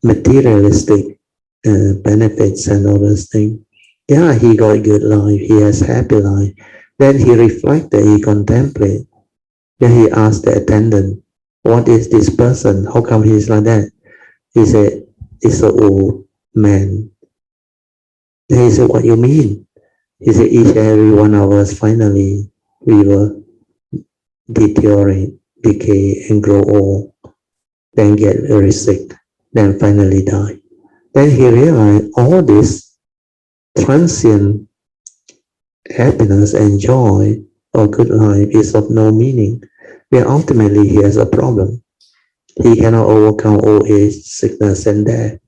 Speaker 1: materialistic benefits and all those things. Yeah, he got good life, he has happy life. Then he reflected, he contemplated. Then he asked the attendant, what is this person? How come he's like that? He said, it's an old man. Then he said, what you mean? He said, each and every one of us, finally, we will deteriorate, decay, and grow old. Then get very sick. Then finally die. Then he realized all this transient happiness and joy or good life is of no meaning, where ultimately he has a problem. He cannot overcome old age, sickness, and death.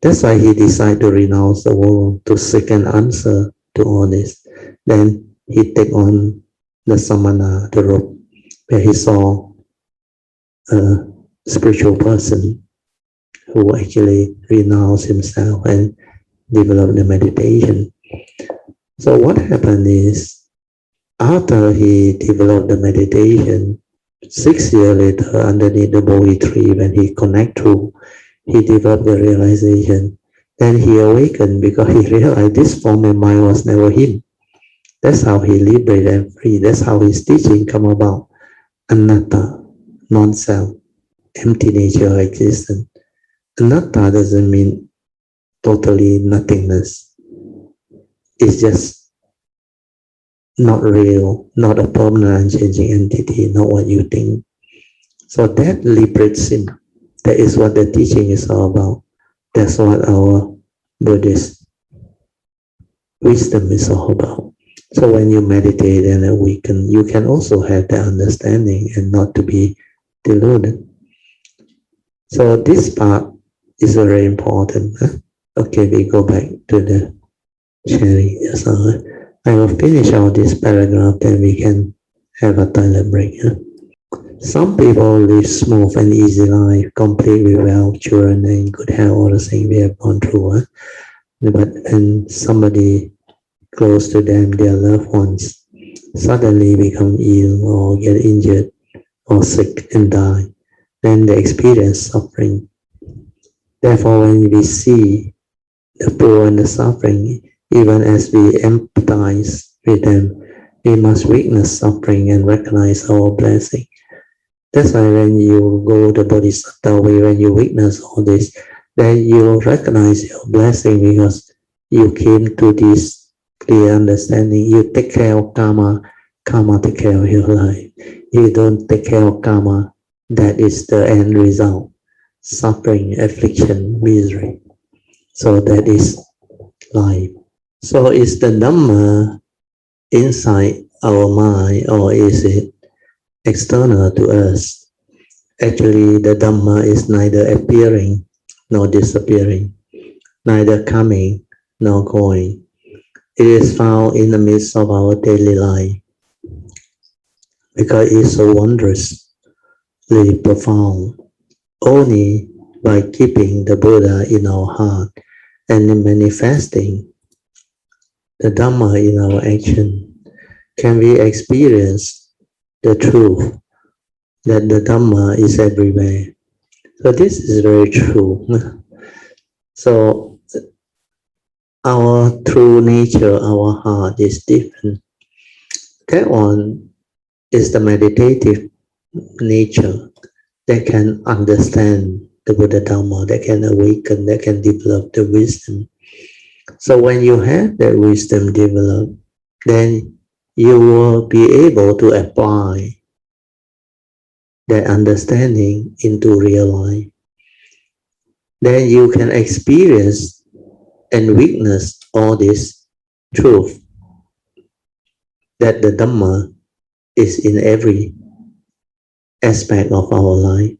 Speaker 1: That's why he decided to renounce the world, to seek an answer to all this. Then he take on the samana, the robe, where he saw a spiritual person who actually renounced himself and developed the meditation. So what happened is, after he developed the meditation, 6 years later, underneath the Bodhi tree, when he connected to, he developed the realization. Then he awakened because he realized this form and mind was never him. That's how he liberated and free. That's how his teaching come about. Anatta, non-self, empty nature of existence. Anatta doesn't mean totally nothingness. It's just not real, not a permanent unchanging entity, not what you think. So that liberates him. That is what the teaching is all about. That's what our Buddhist wisdom is all about. So when you meditate and awaken, you can also have the understanding and not to be deluded. So this part is very important. Okay, we go back to the sharing. Yes, I will finish out this paragraph, then we can have a toilet break. Some people live smooth and easy life, complete with wealth, children, and good health, all the things we have gone through. But when somebody close to them, their loved ones, suddenly become ill or get injured or sick and die, then they experience suffering. Therefore, when we see the poor and the suffering, even as we empathize with them, we must witness suffering and recognize our blessing. That's why when you go the Bodhisattva way, when you witness all this, then you recognize your blessing because you came to this clear understanding. You take care of karma, karma take care of your life. You don't take care of karma, that is the end result. Suffering, affliction, misery. So that is life. So is the Dhamma inside our mind, or is it external to us? Actually, the Dhamma is neither appearing nor disappearing, neither coming nor going. It is found in the midst of our daily life because it is so wondrously profound. Only by keeping the Buddha in our heart and in manifesting the Dhamma in our action can we experience the truth that the Dhamma is everywhere. So this is very true. So our true nature, our heart is different. That one is the meditative nature that can understand the Buddha Dhamma, that can awaken, that can develop the wisdom. So when you have that wisdom developed, then you will be able to apply that understanding into real life. Then you can experience and witness all this truth that the Dhamma is in every aspect of our life.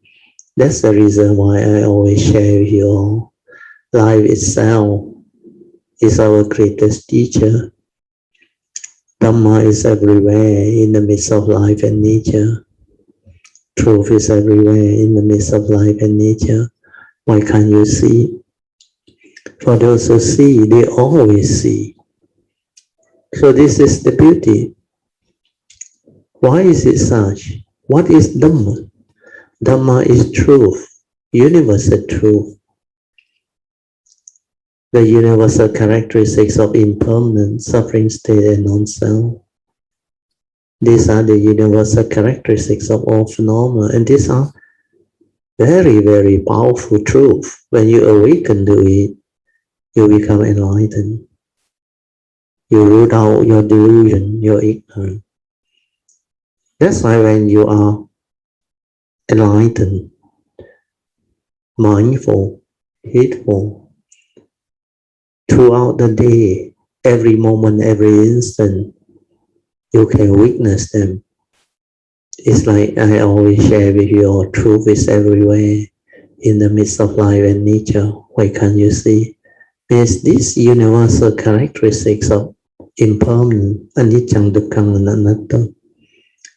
Speaker 1: That's the reason why I always share with you all. Life itself is our greatest teacher. Dhamma is everywhere in the midst of life and nature. Truth is everywhere in the midst of life and nature. Why can't you see? For those who see, they always see. So this is the beauty. Why is it such? What is Dhamma? Dhamma is truth, universal truth. The universal characteristics of impermanent, suffering state and non-self. These are the universal characteristics of all phenomena, and these are very, very powerful truth. When you awaken to it, you become enlightened. You root out your delusion, your ignorance. That's why when you are enlightened, mindful, heedful, throughout the day, every moment, every instant, you can witness them. It's like I always share with you, all truth is everywhere in the midst of life and nature. Why can't you see? There's these universal characteristics of impermanent, anicca, dukkha, and anatta.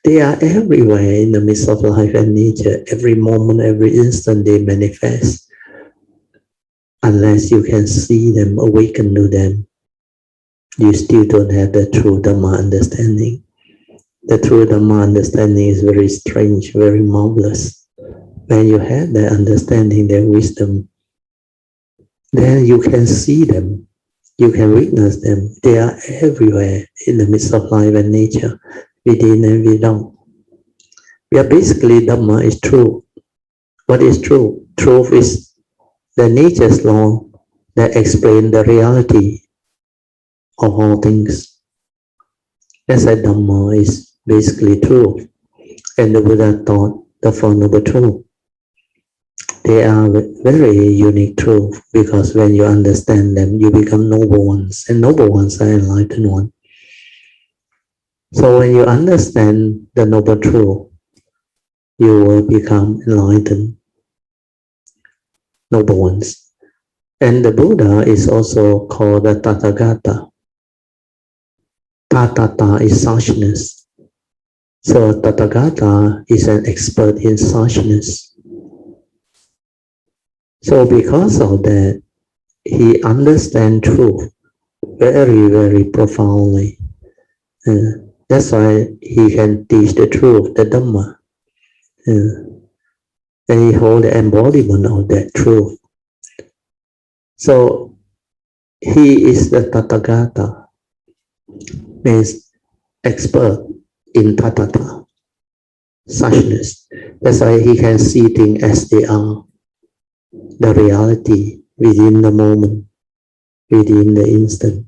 Speaker 1: They are everywhere in the midst of life and nature. Every moment, every instant they manifest. Unless you can see them, awaken to them, you still don't have the true Dhamma understanding. The true Dhamma understanding is very strange, very marvelous. When you have that understanding, that wisdom, then you can see them, you can witness them. They are everywhere in the midst of life and nature, within and without. We are basically Dhamma is true. What is true? Truth is the nature's law that explain the reality of all things. That's why Dhamma is basically truth. And the Buddha taught the Four Noble Truths. They are very unique truth because when you understand them, you become noble ones, and noble ones are enlightened ones. So when you understand the noble truth, you will become enlightened, noble ones. And the Buddha is also called the Tathagata. Tathata is suchness. So Tathagata is an expert in suchness. So because of that, he understands truth very, very profoundly. That's why he can teach the truth, the Dhamma. And he holds the embodiment of that truth. So he is the Tathagata, means expert in Tathata, suchness. That's why he can see things as they are, the reality within the moment, within the instant.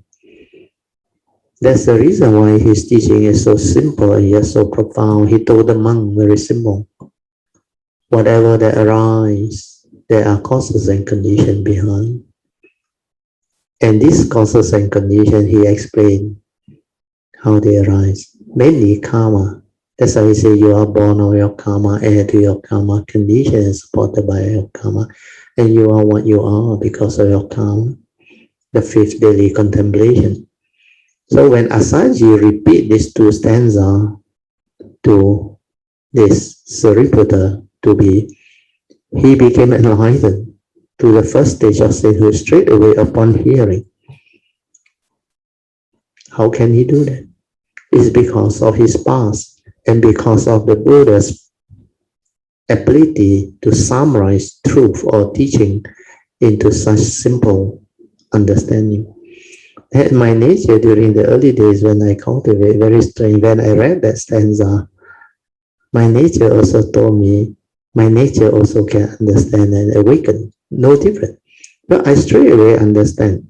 Speaker 1: That's the reason why his teaching is so simple and yet so profound. He told the monk very simple. Whatever that arises, there are causes and conditions behind. And these causes and conditions, he explained how they arise. Mainly karma. That's why he say you are born of your karma, heir to your karma, conditions supported by your karma. And you are what you are because of your karma. The fifth daily contemplation. So when Asaji repeat these two stanzas to this Sariputta to be, he became enlightened to the first stage of sainthood straight away upon hearing. How can he do that? It's because of his past and because of the Buddha's ability to summarize truth or teaching into such simple understanding. And my nature during the early days when I cultivate, very strange, when I read that stanza, my nature also told me, my nature also can understand and awaken, no different. But I straight away understand.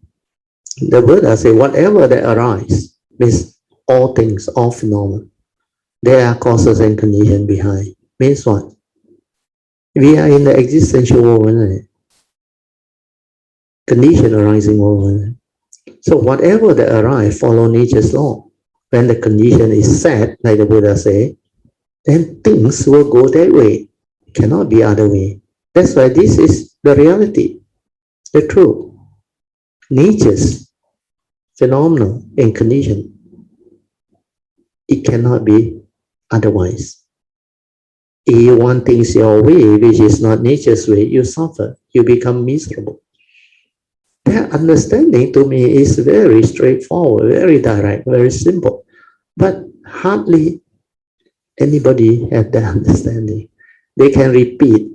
Speaker 1: The Buddha said, whatever that arises, means all things, all phenomena, there are causes and conditions behind. Means what? We are in the existential world, condition arising world. So whatever that arises, follow nature's law. When the condition is set, like the Buddha said, then things will go that way. It cannot be other way. That's why this is the reality, the truth. Nature's phenomenal and condition. It cannot be otherwise. If you want things your way, which is not nature's way, you suffer. You become miserable. That understanding to me is very straightforward, very direct, very simple. But hardly anybody have that understanding. They can repeat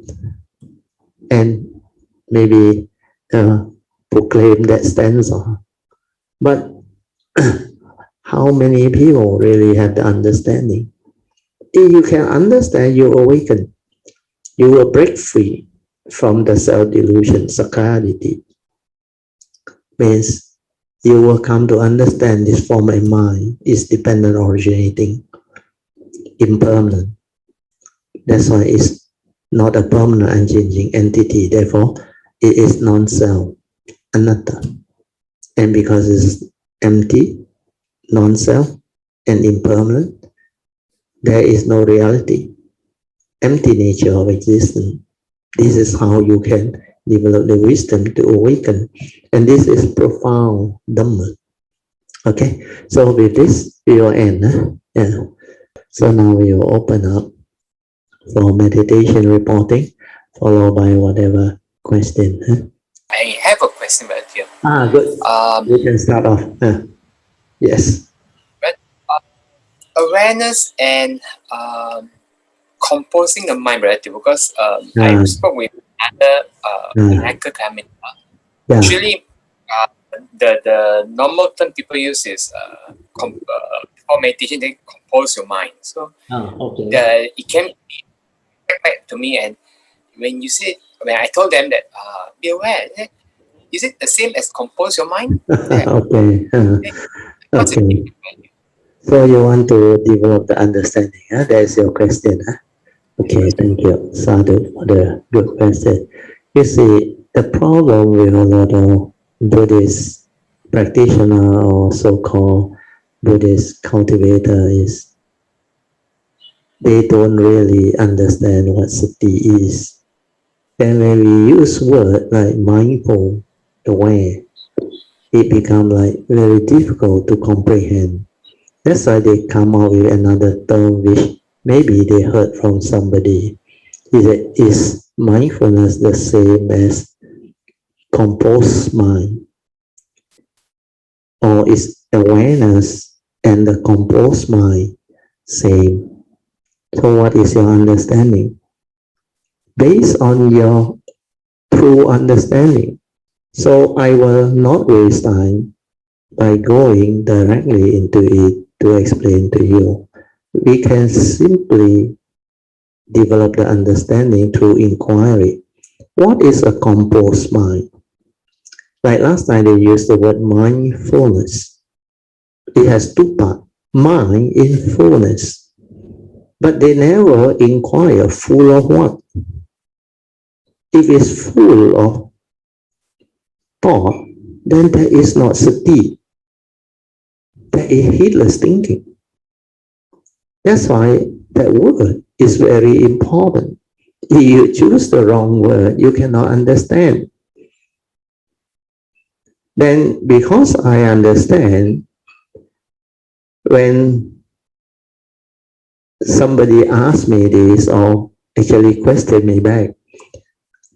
Speaker 1: and maybe proclaim that stanza. But how many people really have the understanding? If you can understand, you awaken. You will break free from the self-delusion, sakkayaditthi. Means you will come to understand this form of mind is dependent originating, impermanent. That's why it's not a permanent unchanging entity. Therefore, it is non-self, anatta. And because it's empty, non-self, and impermanent, there is no reality, empty nature of existence. This is how you can develop the wisdom to awaken. And this is profound Dhamma. Okay, so with this, we will end. Yeah. So now we will open up for meditation reporting, followed by whatever question.
Speaker 2: I have a question right here.
Speaker 1: Good. We can start off. Yes.
Speaker 2: Awareness and composing the mind relative, because I spoke with another Usually, the normal term people use is for meditation, they compose your mind. So it came back to me, and when you said, when I told them that be aware, is it the same as compose your mind?
Speaker 1: Okay.
Speaker 2: What's
Speaker 1: Okay. So you want to develop the understanding? That's your question. Okay, thank you, Sadhu, for the good question. You see, the problem with a lot of Buddhist practitioner or so-called Buddhist cultivator is they don't really understand what sati is. And when we use words like mindful, aware, it becomes like very difficult to comprehend. That's why they come out with another term which maybe they heard from somebody. Is mindfulness the same as composed mind? Or is awareness and the composed mind same? So what is your understanding? Based on your true understanding. So I will not waste time by going directly into it to explain to you. We can simply develop the understanding through inquiry. What is a composed mind? Like last time they used the word mindfulness. It has two parts, mind in fullness. But they never inquire full of what? If it's full of thought, then there is not sati. There is heedless thinking. That's why that word is very important. If you choose the wrong word, you cannot understand. Then because I understand, when somebody asked me this or actually questioned me back,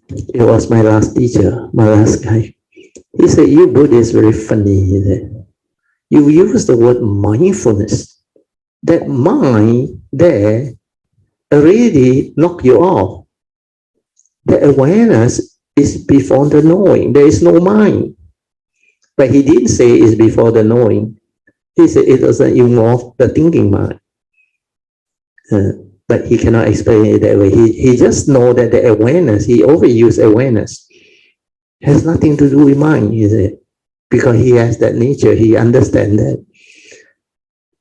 Speaker 1: it was my last teacher, my last guy. He said, you Buddhists very funny, he said. You use the word mindfulness. That mind there already knock you off. The awareness is before the knowing. There is no mind. But he didn't say it's before the knowing. He said it doesn't involve the thinking mind. But he cannot explain it that way. He just know that the awareness, he overused awareness, has nothing to do with mind, is it? Because he has that nature, he understands that.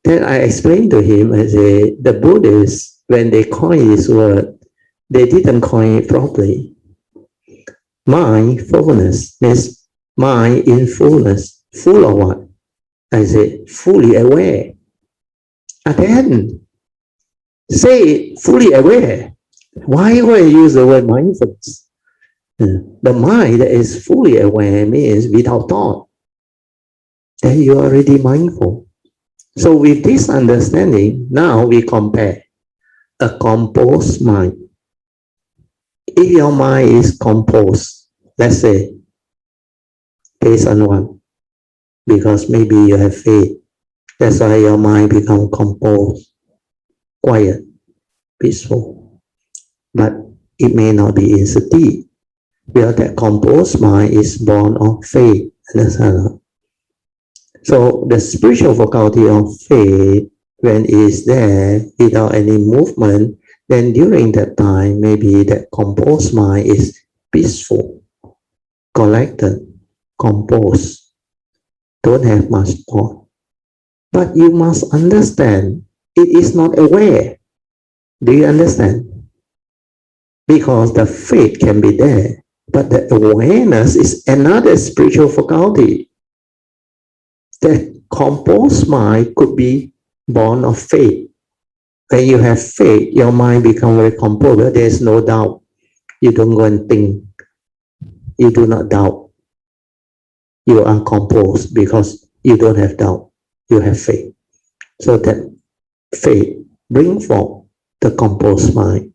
Speaker 1: Then I explained to him, I say, the Buddhists, when they coin this word, they didn't coin it properly. Mindfulness means mind in fullness. Full of what? I say, fully aware. And then say it, fully aware. Why would I use the word mindfulness? The mind that is fully aware means without thought. Then you are already mindful. So with this understanding, now we compare a composed mind. If your mind is composed, let's say, based on one, because maybe you have faith, that's why your mind becomes composed, quiet, peaceful. But it may not be in sati, because that composed mind is born of faith. Understand? So the spiritual faculty of faith, when it is there without any movement, then during that time, maybe that composed mind is peaceful, collected, composed, don't have much thought. But you must understand, it is not aware. Do you understand? Because the faith can be there, but the awareness is another spiritual faculty. The composed mind could be born of faith. When you have faith, your mind becomes very composed. There is no doubt. You don't go and think. You do not doubt. You are composed because you don't have doubt. You have faith. So that faith brings forth the composed mind.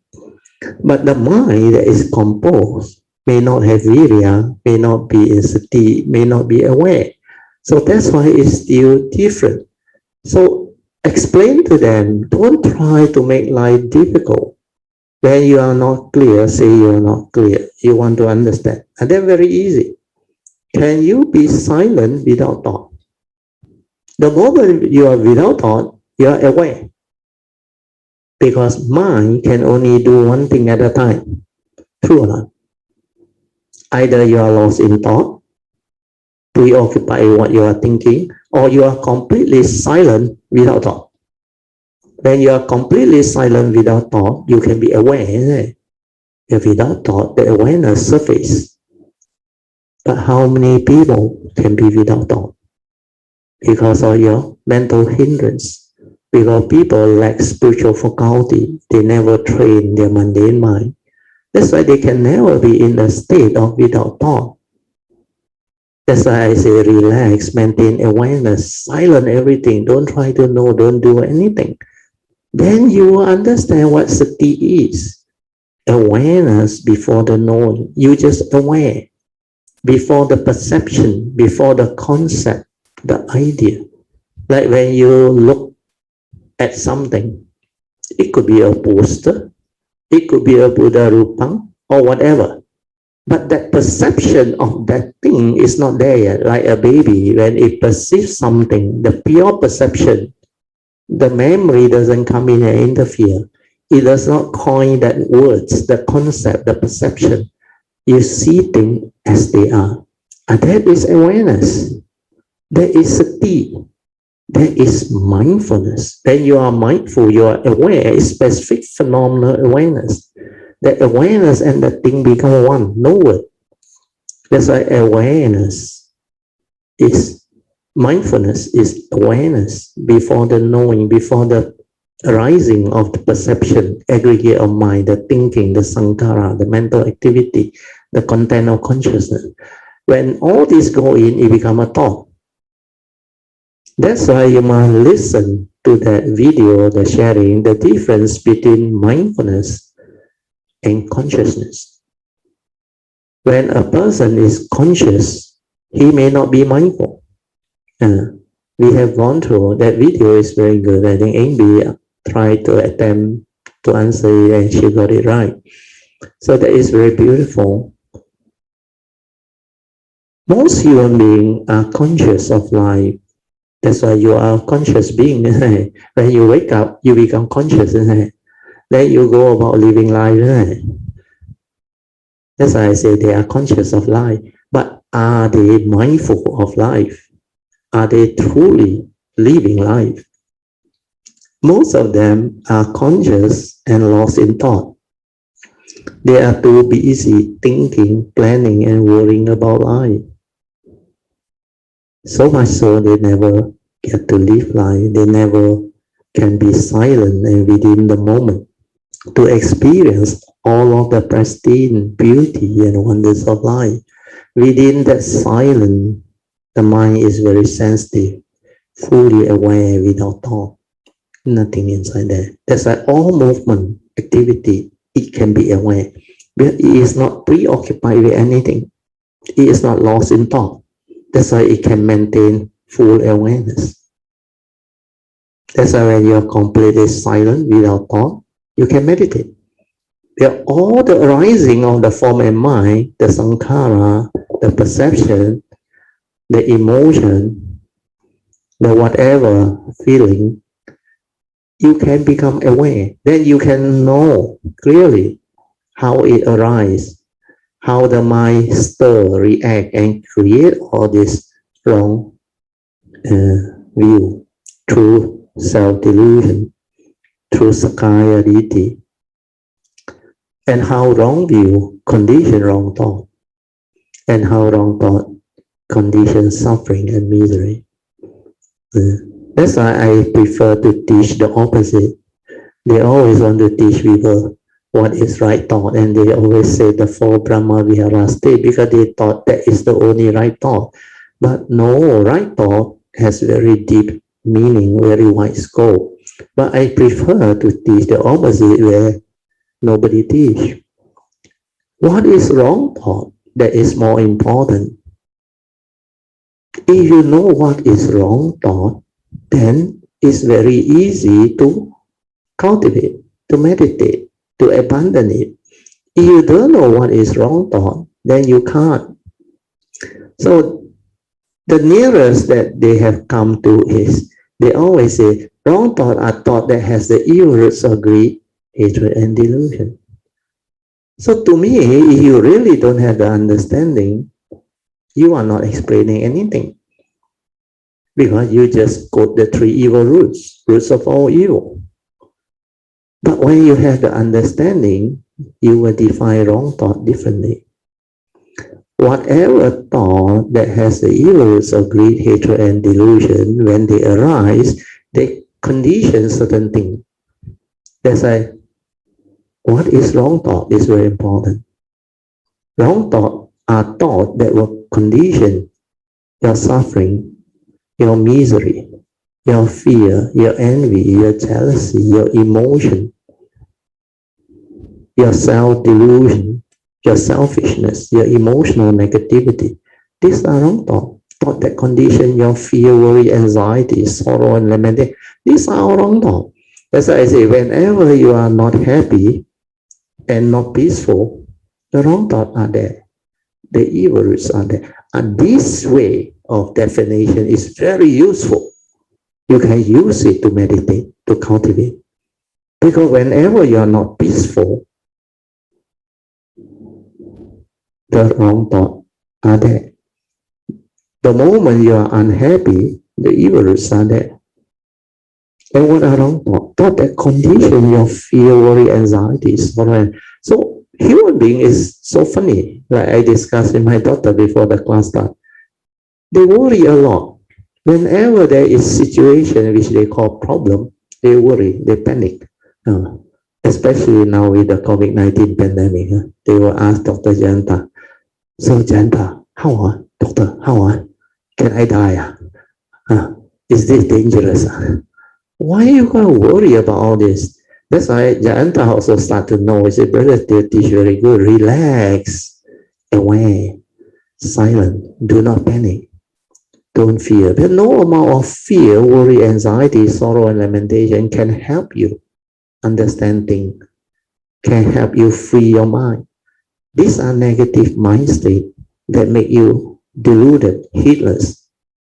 Speaker 1: But the mind that is composed may not have virya, may not be in sati, may not be aware. So that's why it's still different. So explain to them, don't try to make life difficult. When you are not clear, say you are not clear. You want to understand. And then very easy. Can you be silent without thought? The moment you are without thought, you are aware. Because mind can only do one thing at a time. True or not? Either you are lost in thought, preoccupied with what you are thinking, or you are completely silent without thought. When you are completely silent without thought, you can be aware. If without thought, the awareness surfaces. But how many people can be without thought? Because of your mental hindrance. Because people lack spiritual faculty. They never train their mundane mind. That's why they can never be in a state of without thought. That's why I say relax, maintain awareness, silent everything. Don't try to know, don't do anything. Then you will understand what sati is. Awareness before the knowing. You just aware. Before the perception, before the concept, the idea. Like when you look at something, it could be a poster, it could be a Buddha Rupang, or whatever. But that perception of that thing is not there yet. Like a baby, when it perceives something, the pure perception, the memory doesn't come in and interfere. It does not coin that words, the concept, the perception. You see things as they are. And that is awareness. That is sati. That is mindfulness. When you are mindful, you are aware, it's specific phenomenal awareness. The awareness and the thing become one, no word. That's why awareness is, mindfulness is awareness before the knowing, before the arising of the perception, aggregate of mind, the thinking, the sankhara, the mental activity, the content of consciousness. When all these go in, it becomes a thought. That's why you must listen to that video, the sharing, the difference between mindfulness and consciousness. When a person is conscious, he may not be mindful. We have gone through, that video is very good. I think Amy tried to attempt to answer it, and she got it right. So that is very beautiful. Most human beings are conscious of life. That's why you are a conscious being. When you wake up, you become conscious. Then you go about living life. That's why I say they are conscious of life. But are they mindful of life? Are they truly living life? Most of them are conscious and lost in thought. They are too busy thinking, planning, and worrying about life. So much so they never get to live life. They never can be silent and within the moment to experience all of the pristine beauty and wonders of life. Within that silence, the mind is very sensitive, fully aware without thought. Nothing inside there. That's why all movement, activity, it can be aware. But it is not preoccupied with anything. It is not lost in thought. That's why it can maintain full awareness. That's why when you are completely silent without thought, you can meditate. All the arising of the form and mind, the sankhara, the perception, the emotion, the whatever feeling, you can become aware. Then you can know clearly how it arises, how the mind stir, react, and create all this wrong view through self-delusion, through Sakaya Ditti, and how wrong view condition wrong thought, and how wrong thought condition suffering and misery. That's why I prefer to teach the opposite. They always want to teach people what is right thought, and they always say the four Brahma Vihara state because they thought that is the only right thought. But no, right thought has very deep meaning, very wide scope. But I prefer to teach the opposite where nobody teach. What is wrong thought? That is more important. If you know what is wrong thought, then it's very easy to cultivate, to meditate, to abandon it. If you don't know what is wrong thought, then you can't. So the nearest that they have come to is, they always say, wrong thought are thought that has the evil roots of greed, hatred, and delusion. So to me, if you really don't have the understanding, you are not explaining anything. Because you just quote the three evil roots, roots of all evil. But when you have the understanding, you will define wrong thought differently. Whatever thought that has the evil roots of greed, hatred, and delusion, when they arise, they condition certain things. That's why what is wrong thought is very important. Wrong thought are thoughts that will condition your suffering, your misery, your fear, your envy, your jealousy, your emotion, your self-delusion, your selfishness, your emotional negativity. These are wrong thoughts. Thought that condition your fear, worry, anxiety, sorrow, and lamentation. These are all wrong thoughts. That's why I say, whenever you are not happy and not peaceful, the wrong thoughts are there. The evil roots are there. And this way of definition is very useful. You can use it to meditate, to cultivate. Because whenever you are not peaceful, the wrong thoughts are there. The moment you are unhappy, the evil roots are there. And what are wrong thoughts? Thought that condition your fear, worry, anxiety, sorrow. So human being is so funny. Like I discussed with my daughter before the class start. They worry a lot. Whenever there is situation which they call problem, they worry, they panic. Especially now with the COVID-19 pandemic. They will ask Dr. Janta, so Janta, how doctor, how can I die? Is this dangerous? Why are you going to worry about all this? That's why Janta also start to know. He said, brother, they teach very good. Relax, aware, silent, do not panic. Don't fear. But no amount of fear, worry, anxiety, sorrow, and lamentation can help you. understanding can help you free your mind. These are negative mind states that make you deluded, heedless,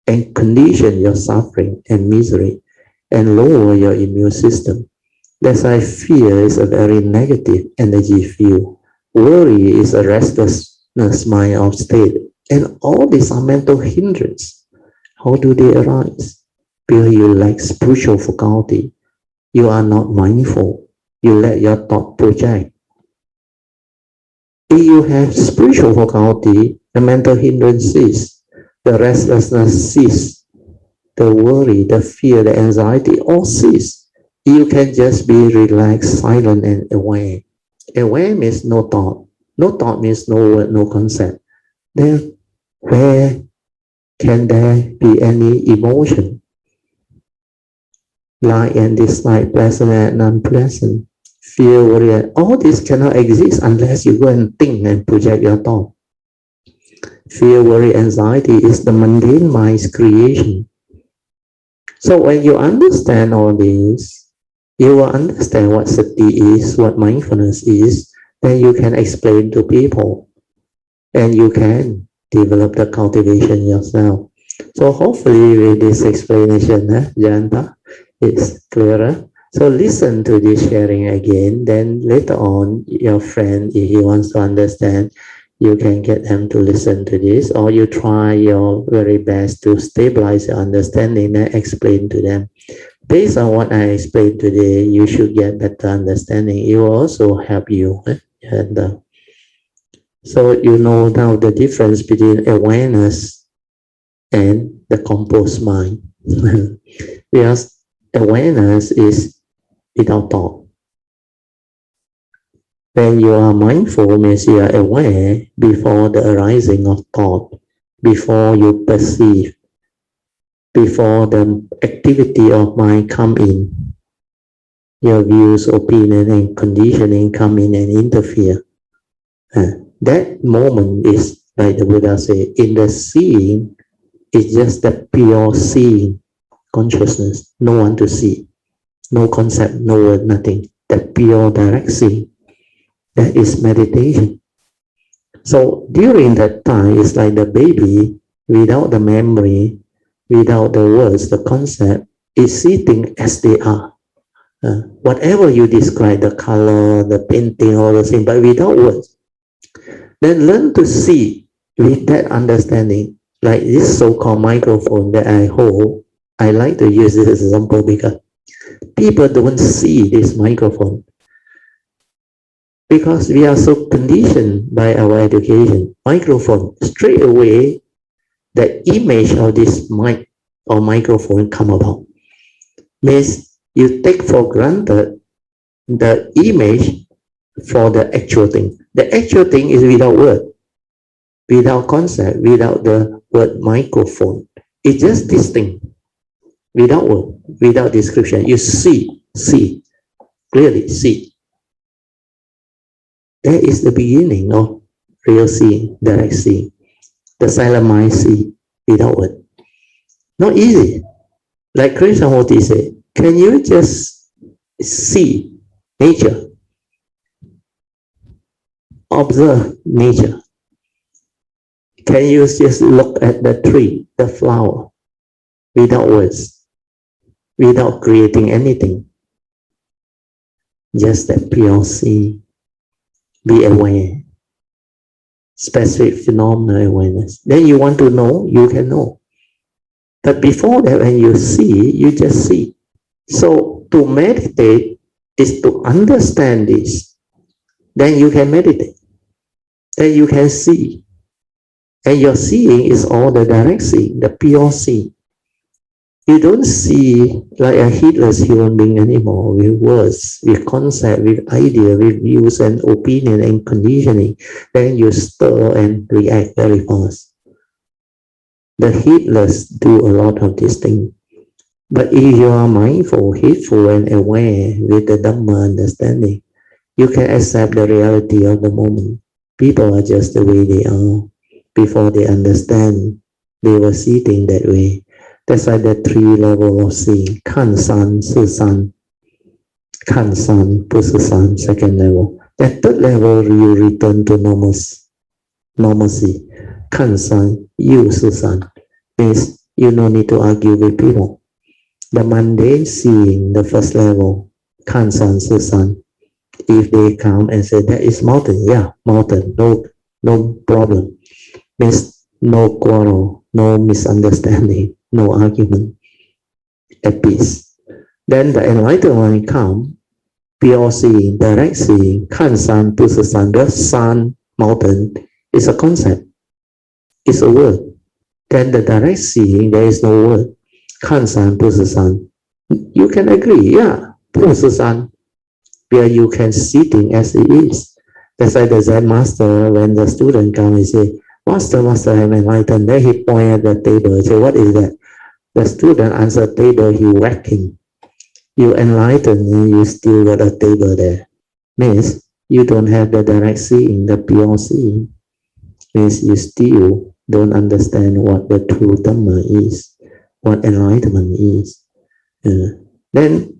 Speaker 1: and condition your suffering and misery and lower your immune system. That's why fear is a very negative energy field. Worry is a restlessness mind of state. And all these are mental hindrance. How do they arise? Because you lack spiritual faculty. You are not mindful. You let your thought project. If you have spiritual faculty, the mental hindrance cease, the restlessness cease, the worry, the fear, the anxiety all cease. You can just be relaxed, silent, and aware. Aware means no thought. No thought means no word, no concept. Then where can there be any emotion? Like and dislike, pleasant and unpleasant, fear, worry, all this cannot exist unless you go and think and project your thought. Fear, worry, anxiety is the mundane mind's creation. So when you understand all this, you will understand what sati is, what mindfulness is, then you can explain to people and you can develop the cultivation yourself. So hopefully with this explanation, Janta, it's clearer. So listen to this sharing again, then later on your friend, if he wants to understand, you can get them to listen to this, or you try your very best to stabilize your understanding and explain to them. Based on what I explained today, you should get better understanding. It will also help you. And so you know now the difference between awareness and the composed mind. Because awareness is without thought. When you are mindful means you are aware before the arising of thought, before you perceive, before the activity of mind come in. Your views, opinion, and conditioning come in and interfere. That moment is, like the Buddha said, in the seeing, it's just the pure seeing consciousness, no one to see, no concept, no word, nothing. The pure direct seeing. That is meditation. So during that time, it's like the baby without the memory, without the words, the concept, is see things as they are. Whatever you describe, the color, the painting, all the things, but without words. Then learn to see with that understanding, like this so-called microphone that I hold. I like to use this example because people don't see this microphone because we are so conditioned by our education. Microphone, straight away, the image of this mic or microphone come about. Means you take for granted the image for the actual thing. The actual thing is without word, without concept, without the word microphone. It's just this thing, without word, without description. You see, clearly see. That is the beginning of real seeing, direct seeing. The silent mind see without word. Not easy. Like Krishnamurti said, can you just see nature? Observe nature. Can you just look at the tree, the flower, without words, without creating anything? Just that pure see. Be aware. Specific phenomena awareness. Then you want to know, you can know. But before that, when you see, you just see. So to meditate is to understand this. Then you can meditate. Then you can see. And your seeing is all the direct seeing, the pure seeing. You don't see like a heedless human being anymore with words, with concept, with idea, with views and opinion and conditioning. Then you stir and react very fast. The heedless do a lot of these things. But if you are mindful, heedful, and aware with the Dhamma understanding, you can accept the reality of the moment. People are just the way they are. Before they understand, they were see things that way. That's why the three levels of seeing, kan san, si san. Kan San, Pusu San, second level. At third level, you return to normalcy. Kan San, Yu Su San, means you no need to argue with people. The mundane seeing, the first level, Kan San, Su San, if they come and say that is mountain, yeah, mountain, no problem. Means no quarrel, no misunderstanding, no argument, at peace. Then the enlightened one come, pure seeing, direct seeing, Kan San, Pusu San, the sun, mountain is a concept, it's a word. Then the direct seeing, there is no word. Kan San, Pusu San. You can agree, yeah, Pusu San, where you can see things as it is. That's why the Zen master, when the student comes and say, Master, I'm enlightened. Then he point at the table and say, what is that? The student answer table, he whack him. You enlightened and you still got a table there. Means you don't have the direct seeing, the pure seeing. Means you still don't understand what the true Dhamma is, what enlightenment is. Then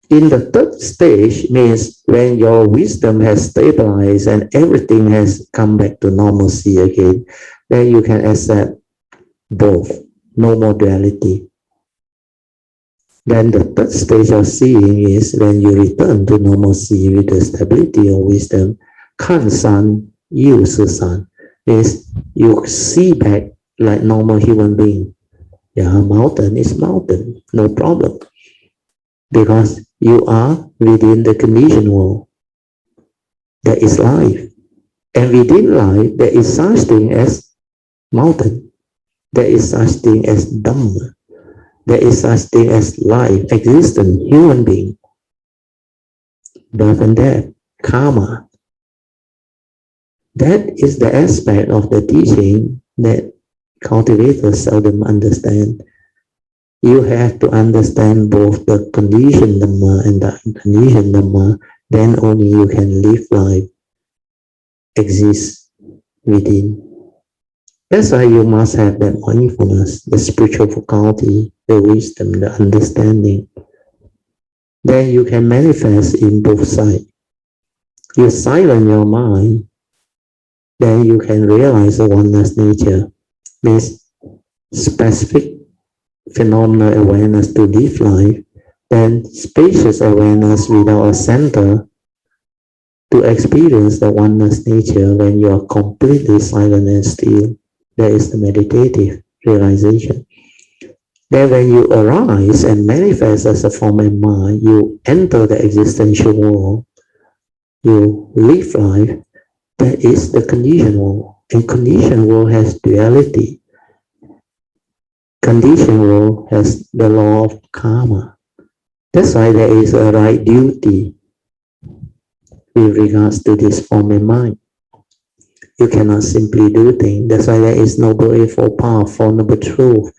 Speaker 1: in the third stage means when your wisdom has stabilized and everything has come back to normalcy again, then you can accept both, no more duality. Then the third stage of seeing is when you return to normalcy with the stability of wisdom. Kan San, Yu Su San, is you see back like normal human being. Yeah, mountain is mountain, no problem. Because you are within the conditioned world. There is life. And within life, there is such thing as mountain. There is such thing as Dhamma. There is such thing as life, existence, human being. Birth and death, karma. That is the aspect of the teaching that cultivators seldom understand. You have to understand both the conditioned Dhamma and the unconditioned Dhamma, then only you can live life, exist within. That's why you must have that mindfulness, the spiritual faculty, the wisdom, the understanding. Then you can manifest in both sides. You silence your mind, then you can realize the oneness nature. Means specific phenomenal awareness to live life, then spacious awareness without a center to experience the oneness nature when you are completely silent and still. That is the meditative realization. Then when you arise and manifest as a form and mind, you enter the existential world, you live life, that is the conditioned world. And conditioned world has duality. Conditioned world has the law of karma. That's why there is a right duty with regards to this form and mind. You cannot simply do things. That's why there is noble eightfold path, four noble truth,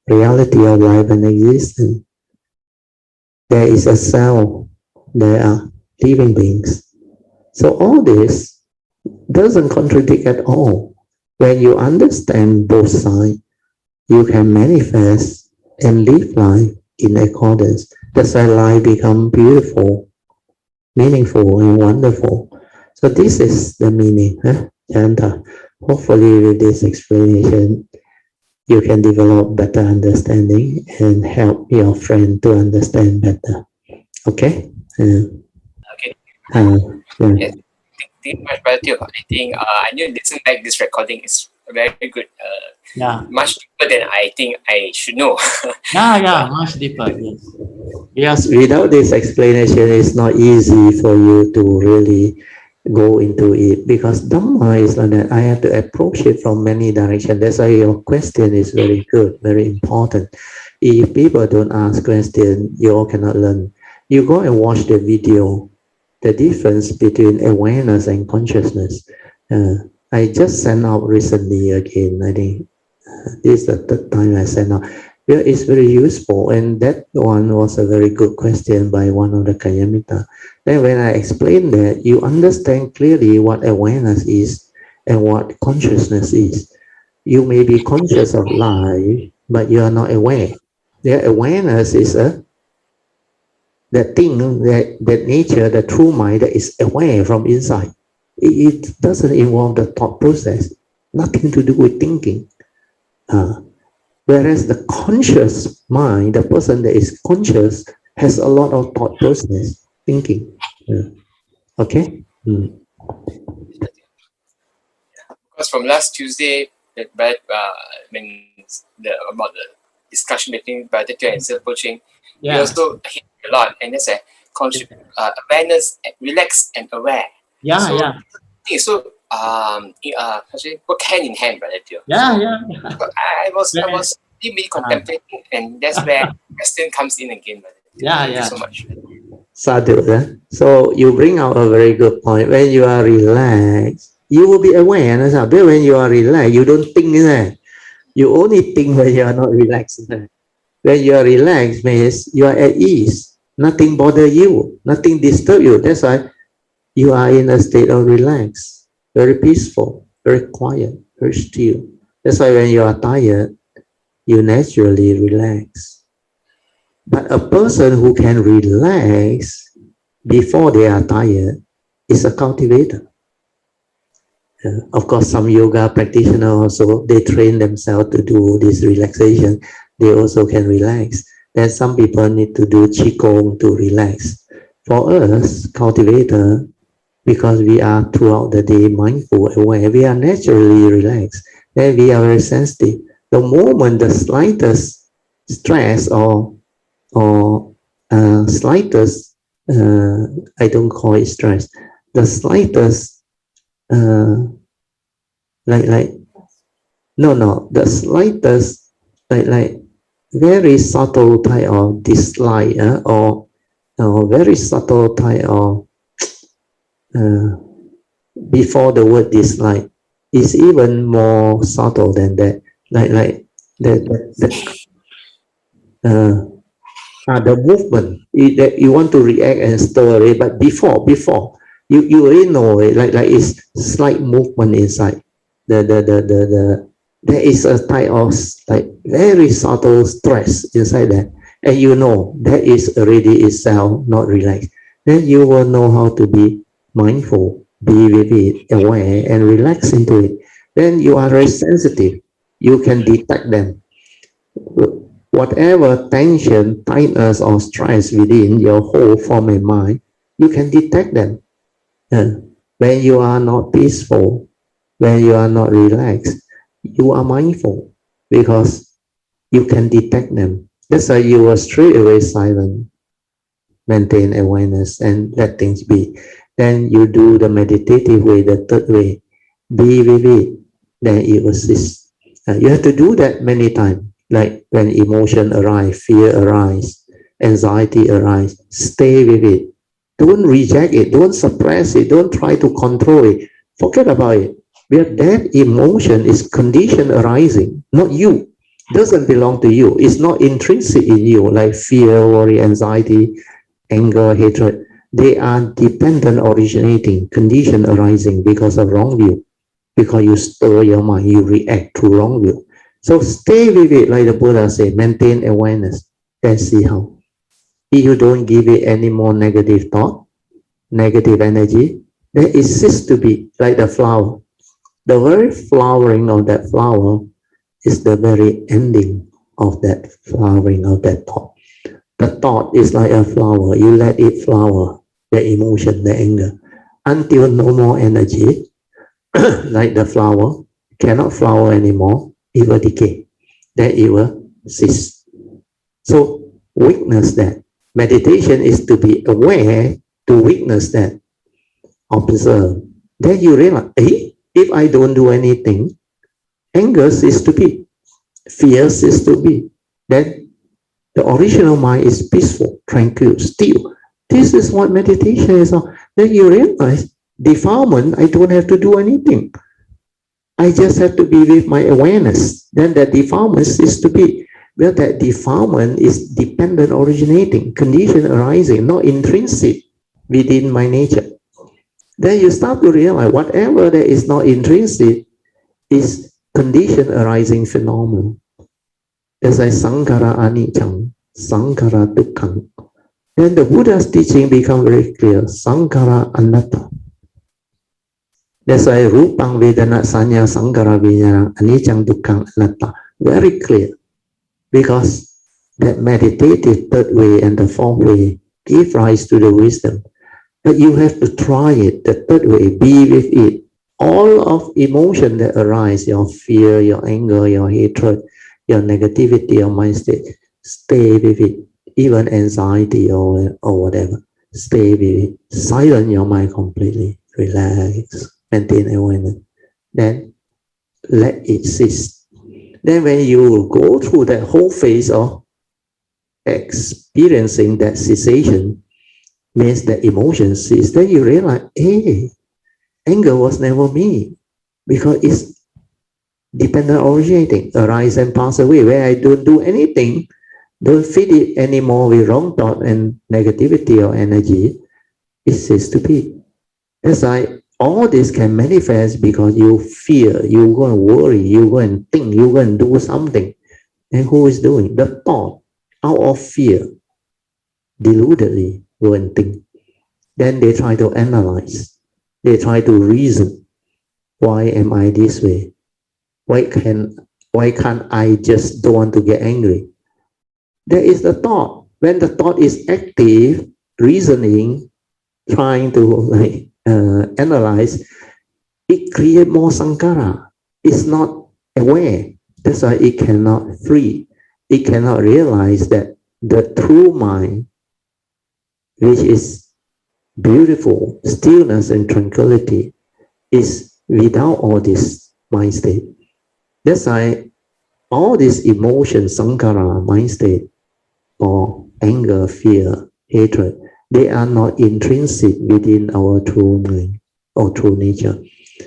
Speaker 1: reality of life and existence. There is a cell. There are living beings. So all this doesn't contradict at all. When you understand both sides, you can manifest and live life in accordance. That's why life becomes beautiful, meaningful, and wonderful. So this is the meaning. And hopefully with this explanation, you can develop better understanding and help your friend to understand better. Okay?
Speaker 2: Okay.
Speaker 1: Yeah.
Speaker 2: Yes. Thank you much, Brother Teo. I think I need to listen back this recording is very good. Much deeper than I think I should know.
Speaker 3: Much deeper. Yes.
Speaker 1: Yes, without this explanation, it's not easy for you to really go into it because Dhamma is like that. I have to approach it from many directions. That's why your question is very good, very important. If people don't ask questions, you all cannot learn. You go and watch the video, the difference between awareness and consciousness. I just sent out recently again. I think this is the third time I sent out. Yeah, it's very useful, and that one was a very good question by one of the Kayamita. Then when I explain that, you understand clearly what awareness is and what consciousness is. You may be conscious of life, but you are not aware. Their awareness is a that thing, that nature, the true mind that is aware from inside. It doesn't involve the thought process, nothing to do with thinking. Whereas the conscious mind, the person that is conscious, has a lot of thought process, thinking. Okay?
Speaker 2: Because from last Tuesday, about the discussion between Brother Teo and Sir Poching, we also hit a lot, and it's a awareness, relax and aware. So work hand in hand, Brother Teo. So I was really contemplating, and that's where question comes in again, Brother Teo. Thank you so much.
Speaker 1: Sadhu, so you bring out a very good point. When you are relaxed, you will be aware. But when you are relaxed, you don't think. You only think when you are not relaxed. When you are relaxed means you are at ease. Nothing bother you. Nothing disturb you. That's why you are in a state of relax. Very peaceful, very quiet, very still. That's why when you are tired, you naturally relax. But a person who can relax before they are tired is a cultivator. Of course, some yoga practitioners also, they train themselves to do this relaxation. They also can relax. Then some people need to do qigong to relax. For us, cultivator, because we are throughout the day mindful, aware, we are naturally relaxed. Then we are very sensitive. The moment the slightest stress or slightest, I don't call it stress, the slightest, the slightest, very subtle type of dislike, or very subtle type of, before the word dislike, is even more subtle than that. The movement that you want to react and stir it, but before you already know it, it's slight movement inside. There is a type of very subtle stress inside that, and you know that is already itself not relaxed. Then you will know how to be mindful, be with it, aware, and relax into it. Then you are very sensitive. You can detect them. Whatever tension, tightness, or stress within your whole form and mind, you can detect them. When you are not peaceful, when you are not relaxed, you are mindful because you can detect them. That's why you are straight away silent, maintain awareness, and let things be. Then you do the meditative way, the third way, be with it, then it will cease. You have to do that many times. Like when emotion arise, fear arise, anxiety arise, stay with it. Don't reject it. Don't suppress it. Don't try to control it. Forget about it. Where that emotion is condition arising, not you. Doesn't belong to you. It's not intrinsic in you, like fear, worry, anxiety, anger, hatred. They are dependent originating, condition arising because of wrong view. Because you stir your mind, you react to wrong view. So stay with it, like the Buddha said, maintain awareness. Then see how. If you don't give it any more negative thought, negative energy, then it ceases to be like the flower. The very flowering of that flower is the very ending of that flowering of that thought. The thought is like a flower. You let it flower, the emotion, the anger, until no more energy, like the flower, cannot flower anymore, it will decay. Then it will cease. So witness that. Meditation is to be aware, to witness that, observe. Then you realize, if I don't do anything, anger ceases to be, fear ceases to be. Then the original mind is peaceful, tranquil, still. This is what meditation is on. Then you realize, defilement, I don't have to do anything. I just have to be with my awareness. Then that defilement ceases to be. Well, that defilement is dependent originating, condition arising, not intrinsic within my nature. Then you start to realize whatever that is not intrinsic is condition arising phenomenon. As I sankhara anicca, sankhara dukkham. then the Buddha's teaching become very clear. Sankhara anatta. That's why Rupang Vedana Sanya Sankhara Vijnana Anicca Dukkha Anatta. Very clear. Because that meditative third way and the fourth way give rise to the wisdom. But you have to try it, the third way, be with it. All of emotion that arise, your fear, your anger, your hatred, your negativity, your mind state, stay with it. Even anxiety or whatever, stay with it. Silence your mind completely. Relax, maintain awareness. Then let it cease. Then when you go through that whole phase of experiencing that cessation, means that emotion cease, then you realize, hey, anger was never me, because it's dependent originating, arise and pass away, where I don't do anything, don't feed it anymore with wrong thought and negativity or energy, it ceases to be. That's why all this can manifest because you fear, you go and worry, you go and think, you go and do something. And who is doing? The thought, out of fear, deludedly go and think. Then they try to analyze. They try to reason. Why am I this way? Why can't I just don't want to get angry? There is the thought. When the thought is active, reasoning, trying to analyze, it creates more sankhara. It's not aware. That's why it cannot free. It cannot realize that the true mind, which is beautiful stillness and tranquility, is without all this mind state. That's why all these emotions, sankhara, mind state, or anger, fear, hatred, they are not intrinsic within our true mind or true nature.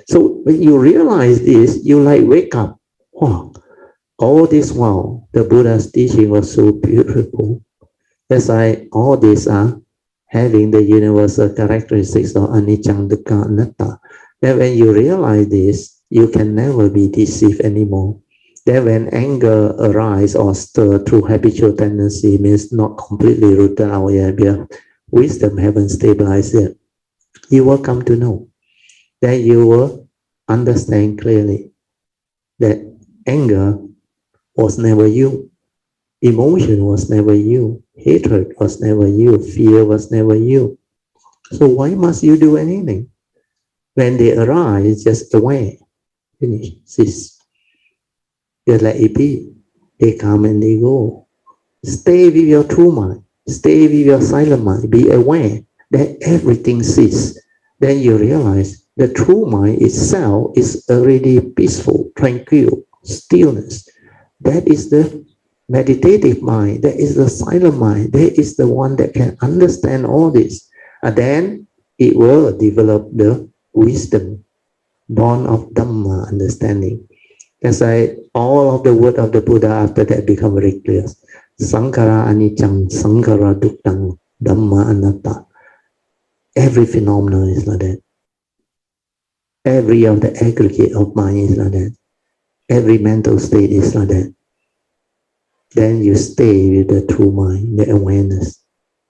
Speaker 1: So when you realize this, you like wake up. Wow, all this while the Buddha's teaching was so beautiful. That's why all these are having the universal characteristics of anicca, dukkha, anatta. Then when you realize this, you can never be deceived anymore. Then when anger arises or stir through habitual tendency, means not completely rooted out yet, because wisdom haven't stabilized yet, you will come to know. Then you will understand clearly that anger was never you. Emotion was never you. Hatred was never you. Fear was never you. So why must you do anything? When they arise, just aware. Finish. Cease. Just let it be. They come and they go. Stay with your true mind. Stay with your silent mind. Be aware that everything ceases. Then you realize the true mind itself is already peaceful, tranquil, stillness. That is the meditative mind. That is the silent mind. That is the one that can understand all this. And then it will develop the wisdom, born of Dhamma understanding. That's why all of the word of the Buddha after that become very clear. Sankhara anicca, sankhara dukkha, Dhamma anatta. Every phenomenon is like that. Every of the aggregate of mind is like that. Every mental state is like that. Then you stay with the true mind, the awareness.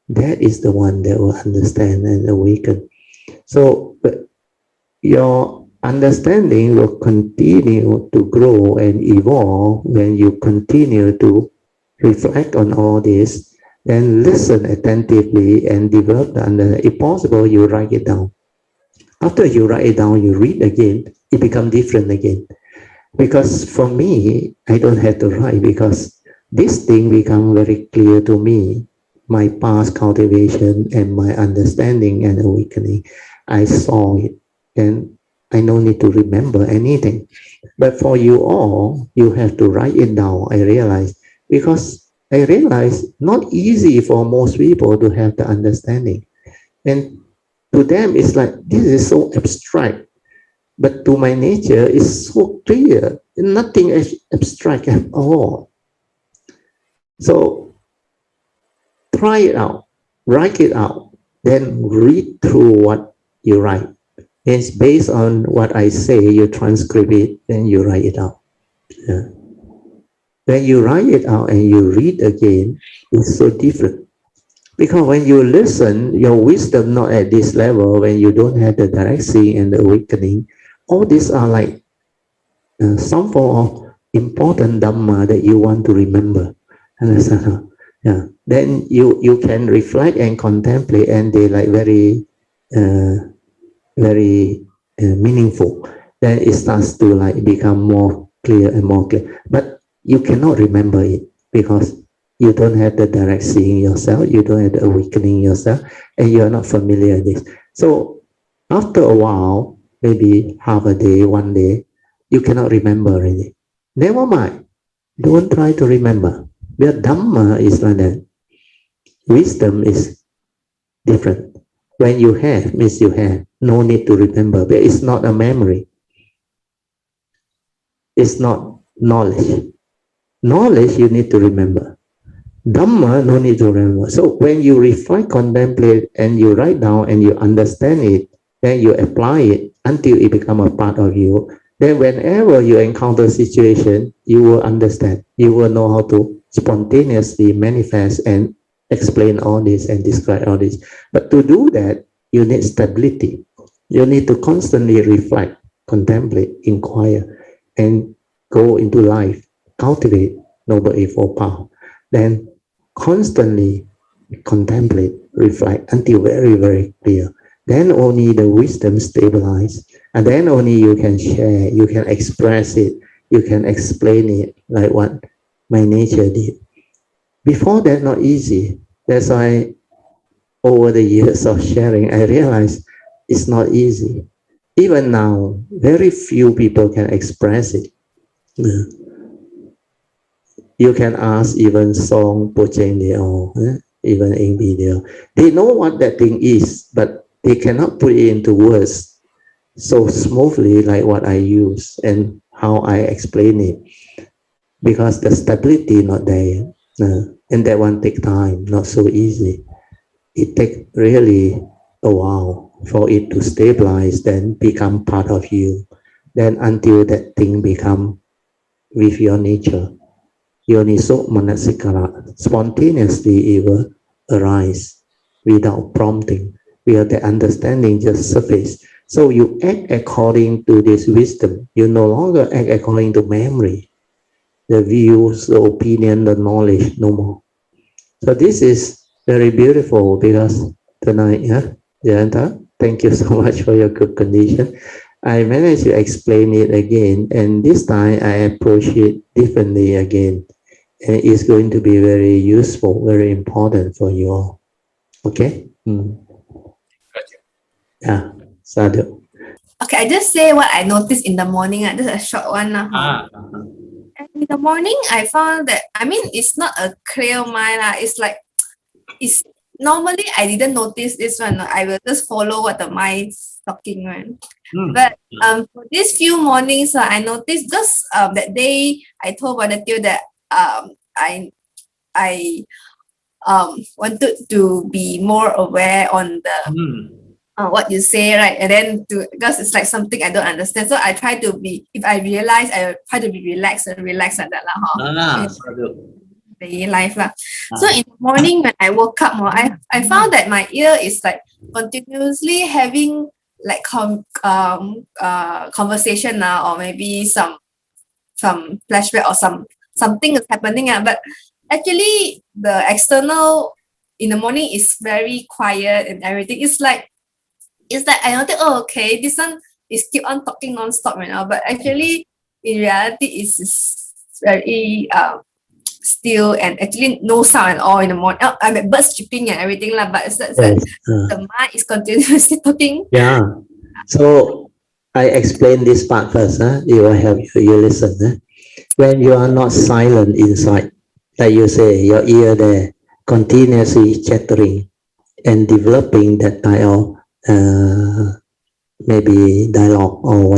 Speaker 1: That is the one that will understand and awaken. So your understanding will continue to grow and evolve when you continue to reflect on all this, then listen attentively and develop the understanding. If possible, you write it down. After you write it down, you read again, it becomes different again. Because for me, I don't have to write, because this thing becomes very clear to me, my past cultivation and my understanding and awakening. I saw it, and I don't need to remember anything. But for you all, you have to write it down, I realize, because I realize not easy for most people to have the understanding. And to them, it's like, this is so abstract. But to my nature, it's so clear. Nothing is abstract at all. So try it out, write it out, then read through what you write. It's based on what I say, you transcribe it, then you write it out. Yeah. When you write it out and you read again, it's so different. Because when you listen, your wisdom not at this level, when you don't have the direct seeing and the awakening, all these are like some form of important dhamma that you want to remember. Understand? Yeah. Then you can reflect and contemplate, and they like very very meaningful. Then it starts to like become more clear and more clear. But you cannot remember it because you don't have the direct seeing yourself, you don't have the awakening yourself, and you are not familiar with this. So after a while, maybe half a day, one day, you cannot remember already. Never mind. Don't try to remember. Because Dhamma is like that. Wisdom is different. When you have, means you have. No need to remember. But it's not a memory. It's not knowledge. Knowledge you need to remember. Dhamma no need to remember. So when you reflect, contemplate, and you write down and you understand it, then you apply it until it become a part of you. Then whenever you encounter situation, you will understand. You will know how to spontaneously manifest and explain all this and describe all this. But to do that, you need stability. You need to constantly reflect, contemplate, inquire, and go into life, cultivate Noble Eightfold Path. Then constantly contemplate, reflect until very, very clear. Then only the wisdom stabilize, and then only you can share, you can express it, you can explain it like what my nature did. Before that, not easy. That's why over the years of sharing, I realized it's not easy. Even now, very few people can express it. You can ask even Song Pocheng or even in video. They know what that thing is, but they cannot put it into words so smoothly like what I use and how I explain it. Because the stability not there. And that one take time, not so easy. It take really a while for it to stabilize, then become part of you. Then until that thing become with your nature. Yoniso manasikara, spontaneously it will arise without prompting, where the understanding just surface. So you act according to this wisdom. You no longer act according to memory, the views, the opinion, the knowledge, no more. So this is very beautiful because tonight, Jayanta, thank you so much for your good condition. I managed to explain it again, and this time I approach it differently again. And it's going to be very useful, very important for you all. Okay?
Speaker 2: Gotcha.
Speaker 1: Yeah, Sadhu.
Speaker 4: Okay, I just say what I noticed in the morning. Just a short one. And in the morning, I found that, I mean, it's not a clear mind. It's like, it's normally I didn't notice this one. I will just follow what the mind's talking, right? But for these few mornings, I noticed just that day I told Brother that I wanted to be more aware on the what you say, right? And then because it's like something I don't understand, so I try to be. If I realize, I try to be relaxed like that lah. Daily life lah. So in the morning when I woke up, I found that my ear is like continuously having like conversation now, or maybe some flashback or something is happening. But actually the external in the morning is very quiet and everything. It's like I noticed, okay, this one is keep on talking non-stop right now. But actually in reality it's very still, and actually no sound at all in the morning. I mean birds chirping and everything lah, but it's that the mind is continuously talking.
Speaker 1: Yeah. So I explain this part first. You will have you listen. When you are not silent inside, like you say, your ear there continuously chattering and developing that type of maybe dialogue or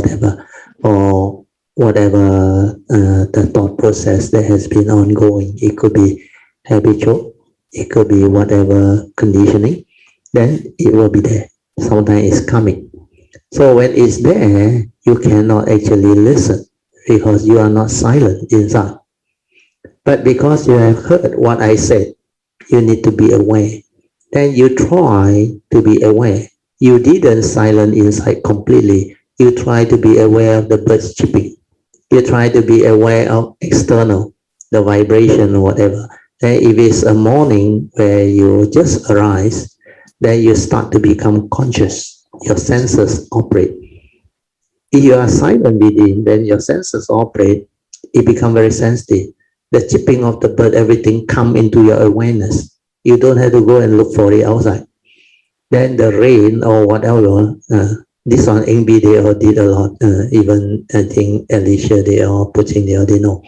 Speaker 1: whatever the thought process that has been ongoing. It could be habitual, it could be whatever conditioning, then it will be there. Sometimes it's coming. So when it's there, you cannot actually listen because you are not silent inside. But because you have heard what I said, you need to be aware. then you try to be aware. You didn't silence inside completely. You try to be aware of the birds chirping. You try to be aware of external, the vibration or whatever. Then if it's a morning where you just arise, then you start to become conscious. Your senses operate. If you are silent within, then your senses operate. It becomes very sensitive. The chirping of the bird, everything come into your awareness. You don't have to go and look for it outside. Then the rain or whatever, this one NB they all did a lot. Even I think Alicia they all putting there, they know.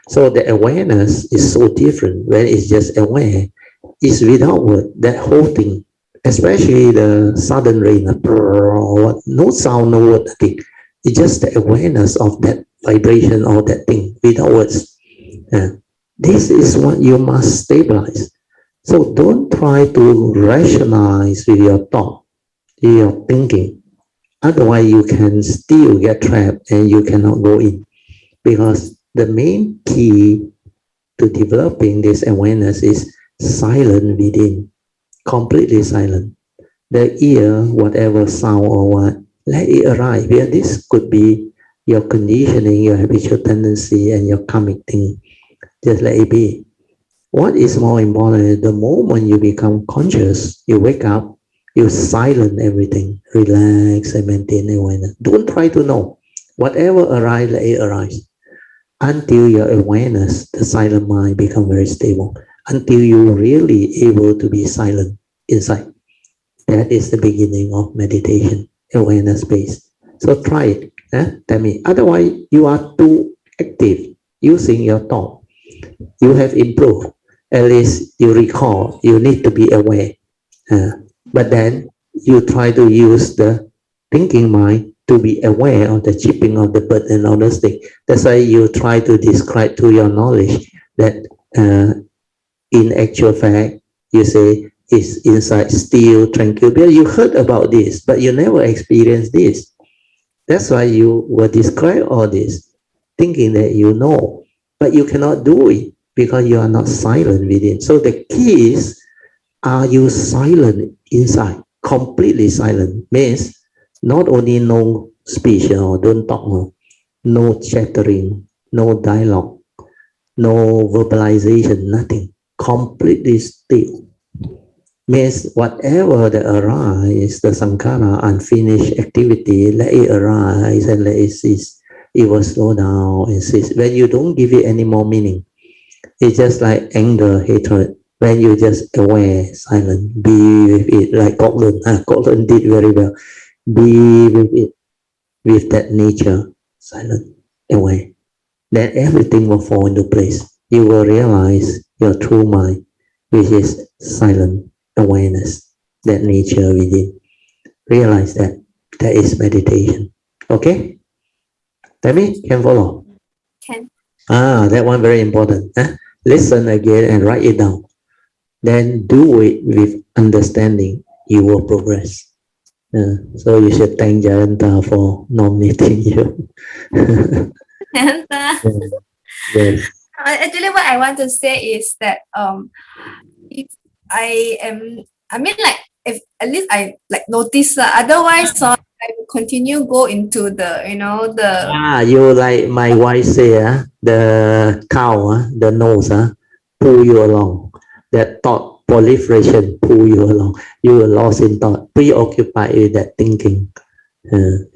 Speaker 1: So the awareness is so different. When it's just aware, it's without word. That whole thing, especially the sudden rain, no sound, no word, nothing. It's just the awareness of that vibration or that thing without words. This is what you must stabilize. So don't try to rationalize with your thought, your thinking. Otherwise, you can still get trapped and you cannot go in. Because the main key to developing this awareness is silent within, completely silent. The ear, whatever sound or what, let it arise. Because this could be your conditioning, your habitual tendency, and your karmic thing. Just let it be. What is more important, the moment you become conscious, you wake up, you silence everything, relax and maintain awareness. Don't try to know. Whatever arises, let it arise. Until your awareness, the silent mind, become very stable. Until you're really able to be silent inside. That is the beginning of meditation, awareness base. So try it. Tell me. Otherwise, you are too active using your thought. You have improved. At least you recall, you need to be aware. But then you try to use the thinking mind to be aware of the chirping of the bird and all those things. That's why you try to describe to your knowledge that in actual fact, you say it's inside still, tranquil. Because you heard about this, but you never experienced this. That's why you will describe all this, thinking that you know, but you cannot do it because you are not silent within. So the key is, are you silent inside? Completely silent means not only no speech or don't talk, no chattering, no dialogue, no verbalization, nothing. Completely still. Means whatever that arise, the sankhara, unfinished activity, let it arise and let it cease. It will slow down and cease. When you don't give it any more meaning, it's just like anger, hatred. When you just aware, silent, be with it, like Gordon did very well. Be with it, with that nature, silent, aware. Then everything will fall into place. You will realize your true mind, which is silent awareness, that nature within. Realize that. That is meditation. Okay? Let me can follow.
Speaker 4: Can.
Speaker 1: That one very important. Listen again and write it down. Then do it with understanding. You will progress. So you should thank Jayanta for nominating you.
Speaker 4: And
Speaker 1: Yes.
Speaker 4: actually, what I want to say is that if I mean, like, if at least I like notice, otherwise, I will continue go into the
Speaker 1: You like my wife say, the cow, the nose, pull you along. That thought proliferation pull you along. You were lost in thought, preoccupied with that thinking,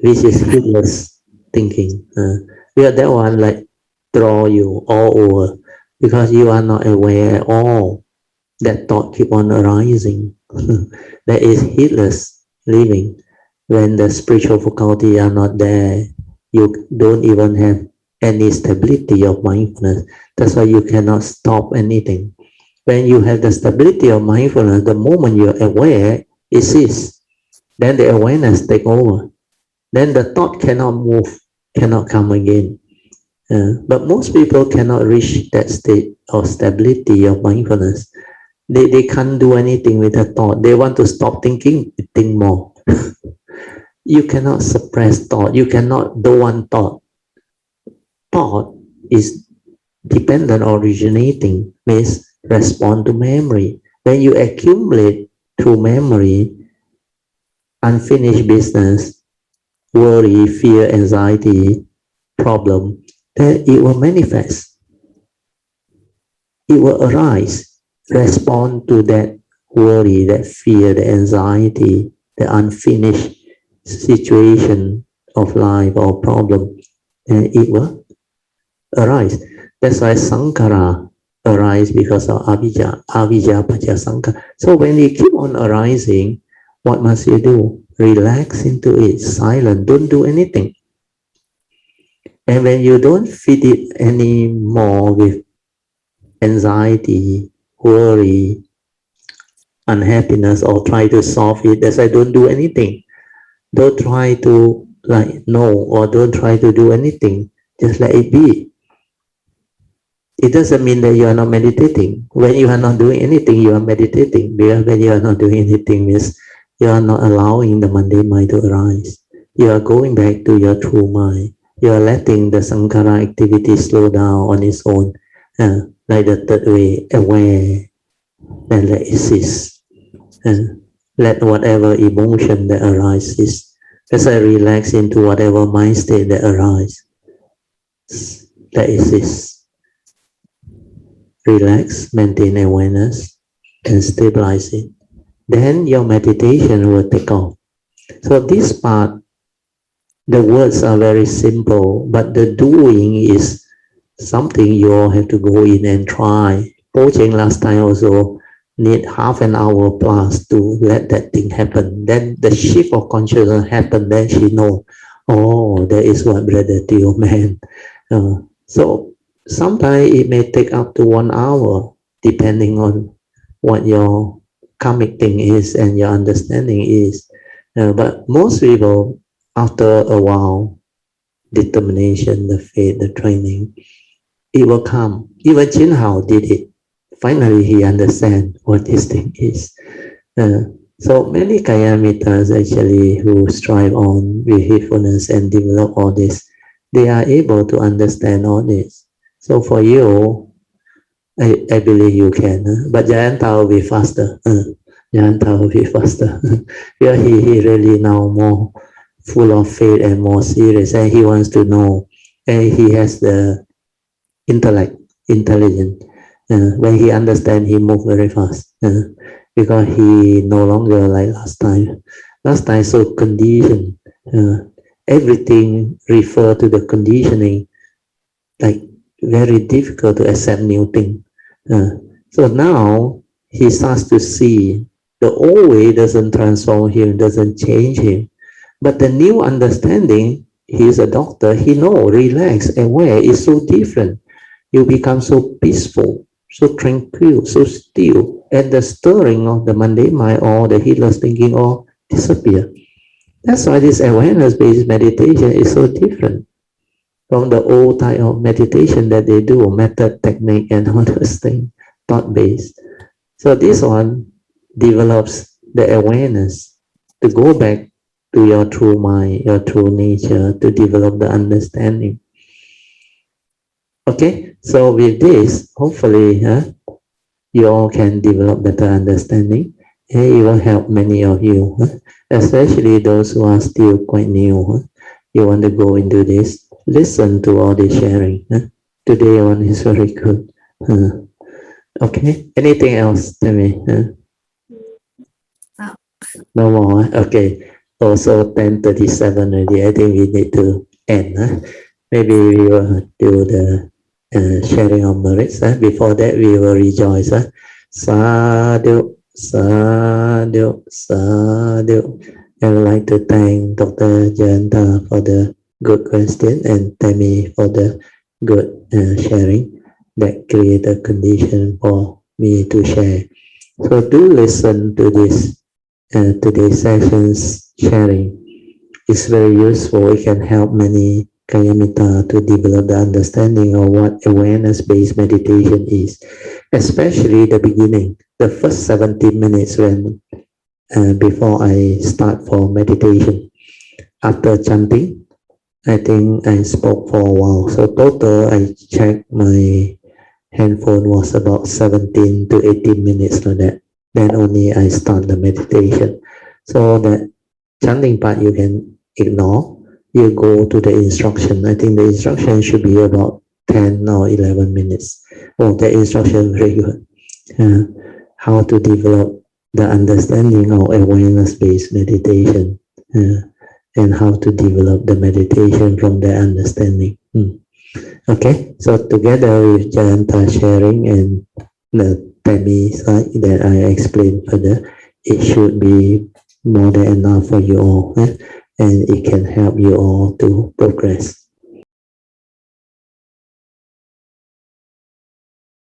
Speaker 1: which is heedless thinking. That one like draw you all over because you are not aware at all. That thought keep on arising. That is heedless living. When the spiritual faculty are not there, you don't even have any stability of mindfulness. That's why you cannot stop anything. When you have the stability of mindfulness, the moment you're aware, it ceases. Then the awareness take over. Then the thought cannot move, cannot come again. But most people cannot reach that state of stability of mindfulness. They can't do anything with the thought. They want to stop thinking, think more. You cannot suppress thought. You cannot don't want thought. Thought is dependent, originating, means respond to memory. When you accumulate through memory, unfinished business, worry, fear, anxiety, problem, then it will manifest. It will arise, respond to that worry, that fear, the anxiety, the unfinished situation of life or problem, and it will arise. That's why sankhara arise because of avijja, avijja pacha sankhara. So when it keep on arising, what must you do? Relax into it, silent, don't do anything. And when you don't feed it anymore with anxiety, worry, unhappiness, or try to solve it, that's why don't do anything. Don't try to know, or don't try to do anything. Just let it be. It doesn't mean that you are not meditating. When you are not doing anything, you are meditating. Because when you are not doing anything means you are not allowing the mundane mind to arise. You are going back to your true mind. You are letting the sankhara activity slow down on its own. Like the third way, aware and let it cease. Let whatever emotion that arises, as I relax into whatever mind state that arises, let it cease. Relax, maintain awareness, and stabilize it. Then your meditation will take off. So this part, the words are very simple, but the doing is something you all have to go in and try. Coaching last time also need half an hour plus to let that thing happen. Then the shift of consciousness happen. Then she know, oh, that is what Brother Theo meant. So sometimes it may take up to 1 hour, depending on what your karmic thing is and your understanding is. But most people, after a while, determination, the faith, the training, it will come. Even Chin Hao did it. Finally, he understands what this thing is. So many Kayamitas actually who strive on with heedfulness and develop all this, they are able to understand all this. So for you, I believe you can, but Jayanta will be faster. Jayanta will be faster. Yeah, he really now more full of faith and more serious, and he wants to know, and he has the intelligence. When he understands, he moves very fast because he no longer like last time. Last time so conditioned. Everything refer to the conditioning, like very difficult to accept new thing. So now he starts to see the old way doesn't transform him, doesn't change him. But the new understanding, he's a doctor, he know, relax, aware is so different. You become so peaceful, so tranquil, so still, and the stirring of the mundane mind or the heedless thinking all disappear. That's why this awareness-based meditation is so different from the old type of meditation that they do, method, technique, and all those things, thought-based. So this one develops the awareness to go back to your true mind, your true nature, to develop the understanding. Okay, so with this, hopefully, you all can develop better understanding, and it will help many of you, especially those who are still quite new. You want to go into this, listen to all the sharing. Today one is very good. Okay, anything else? Tell me. No more. Okay. Also 10:37 already. I think we need to end. Maybe we will do the sharing of merits. Before that, we will rejoice. Sadhu, sadhu, sadhu. I would like to thank Dr. Jayanta for the good question and Tammy for the good sharing that create a condition for me to share. So do listen to this today's session's sharing. It's very useful. It can help many Kayamita to develop the understanding of what awareness-based meditation is, especially the beginning, the first 17 minutes when before I start for meditation. After chanting, I think I spoke for a while. So total, I checked my handphone was about 17 to 18 minutes like that then only I start the meditation. So that chanting part you can ignore. You go to the instruction. I think the instruction should be about 10 or 11 minutes. Oh, the instruction very good. How to develop the understanding of awareness-based meditation, and how to develop the meditation from the understanding. Okay, so together with Jayanta sharing and the Tammy slide that I explained further, it should be more than enough for you all, and it can help you all to progress.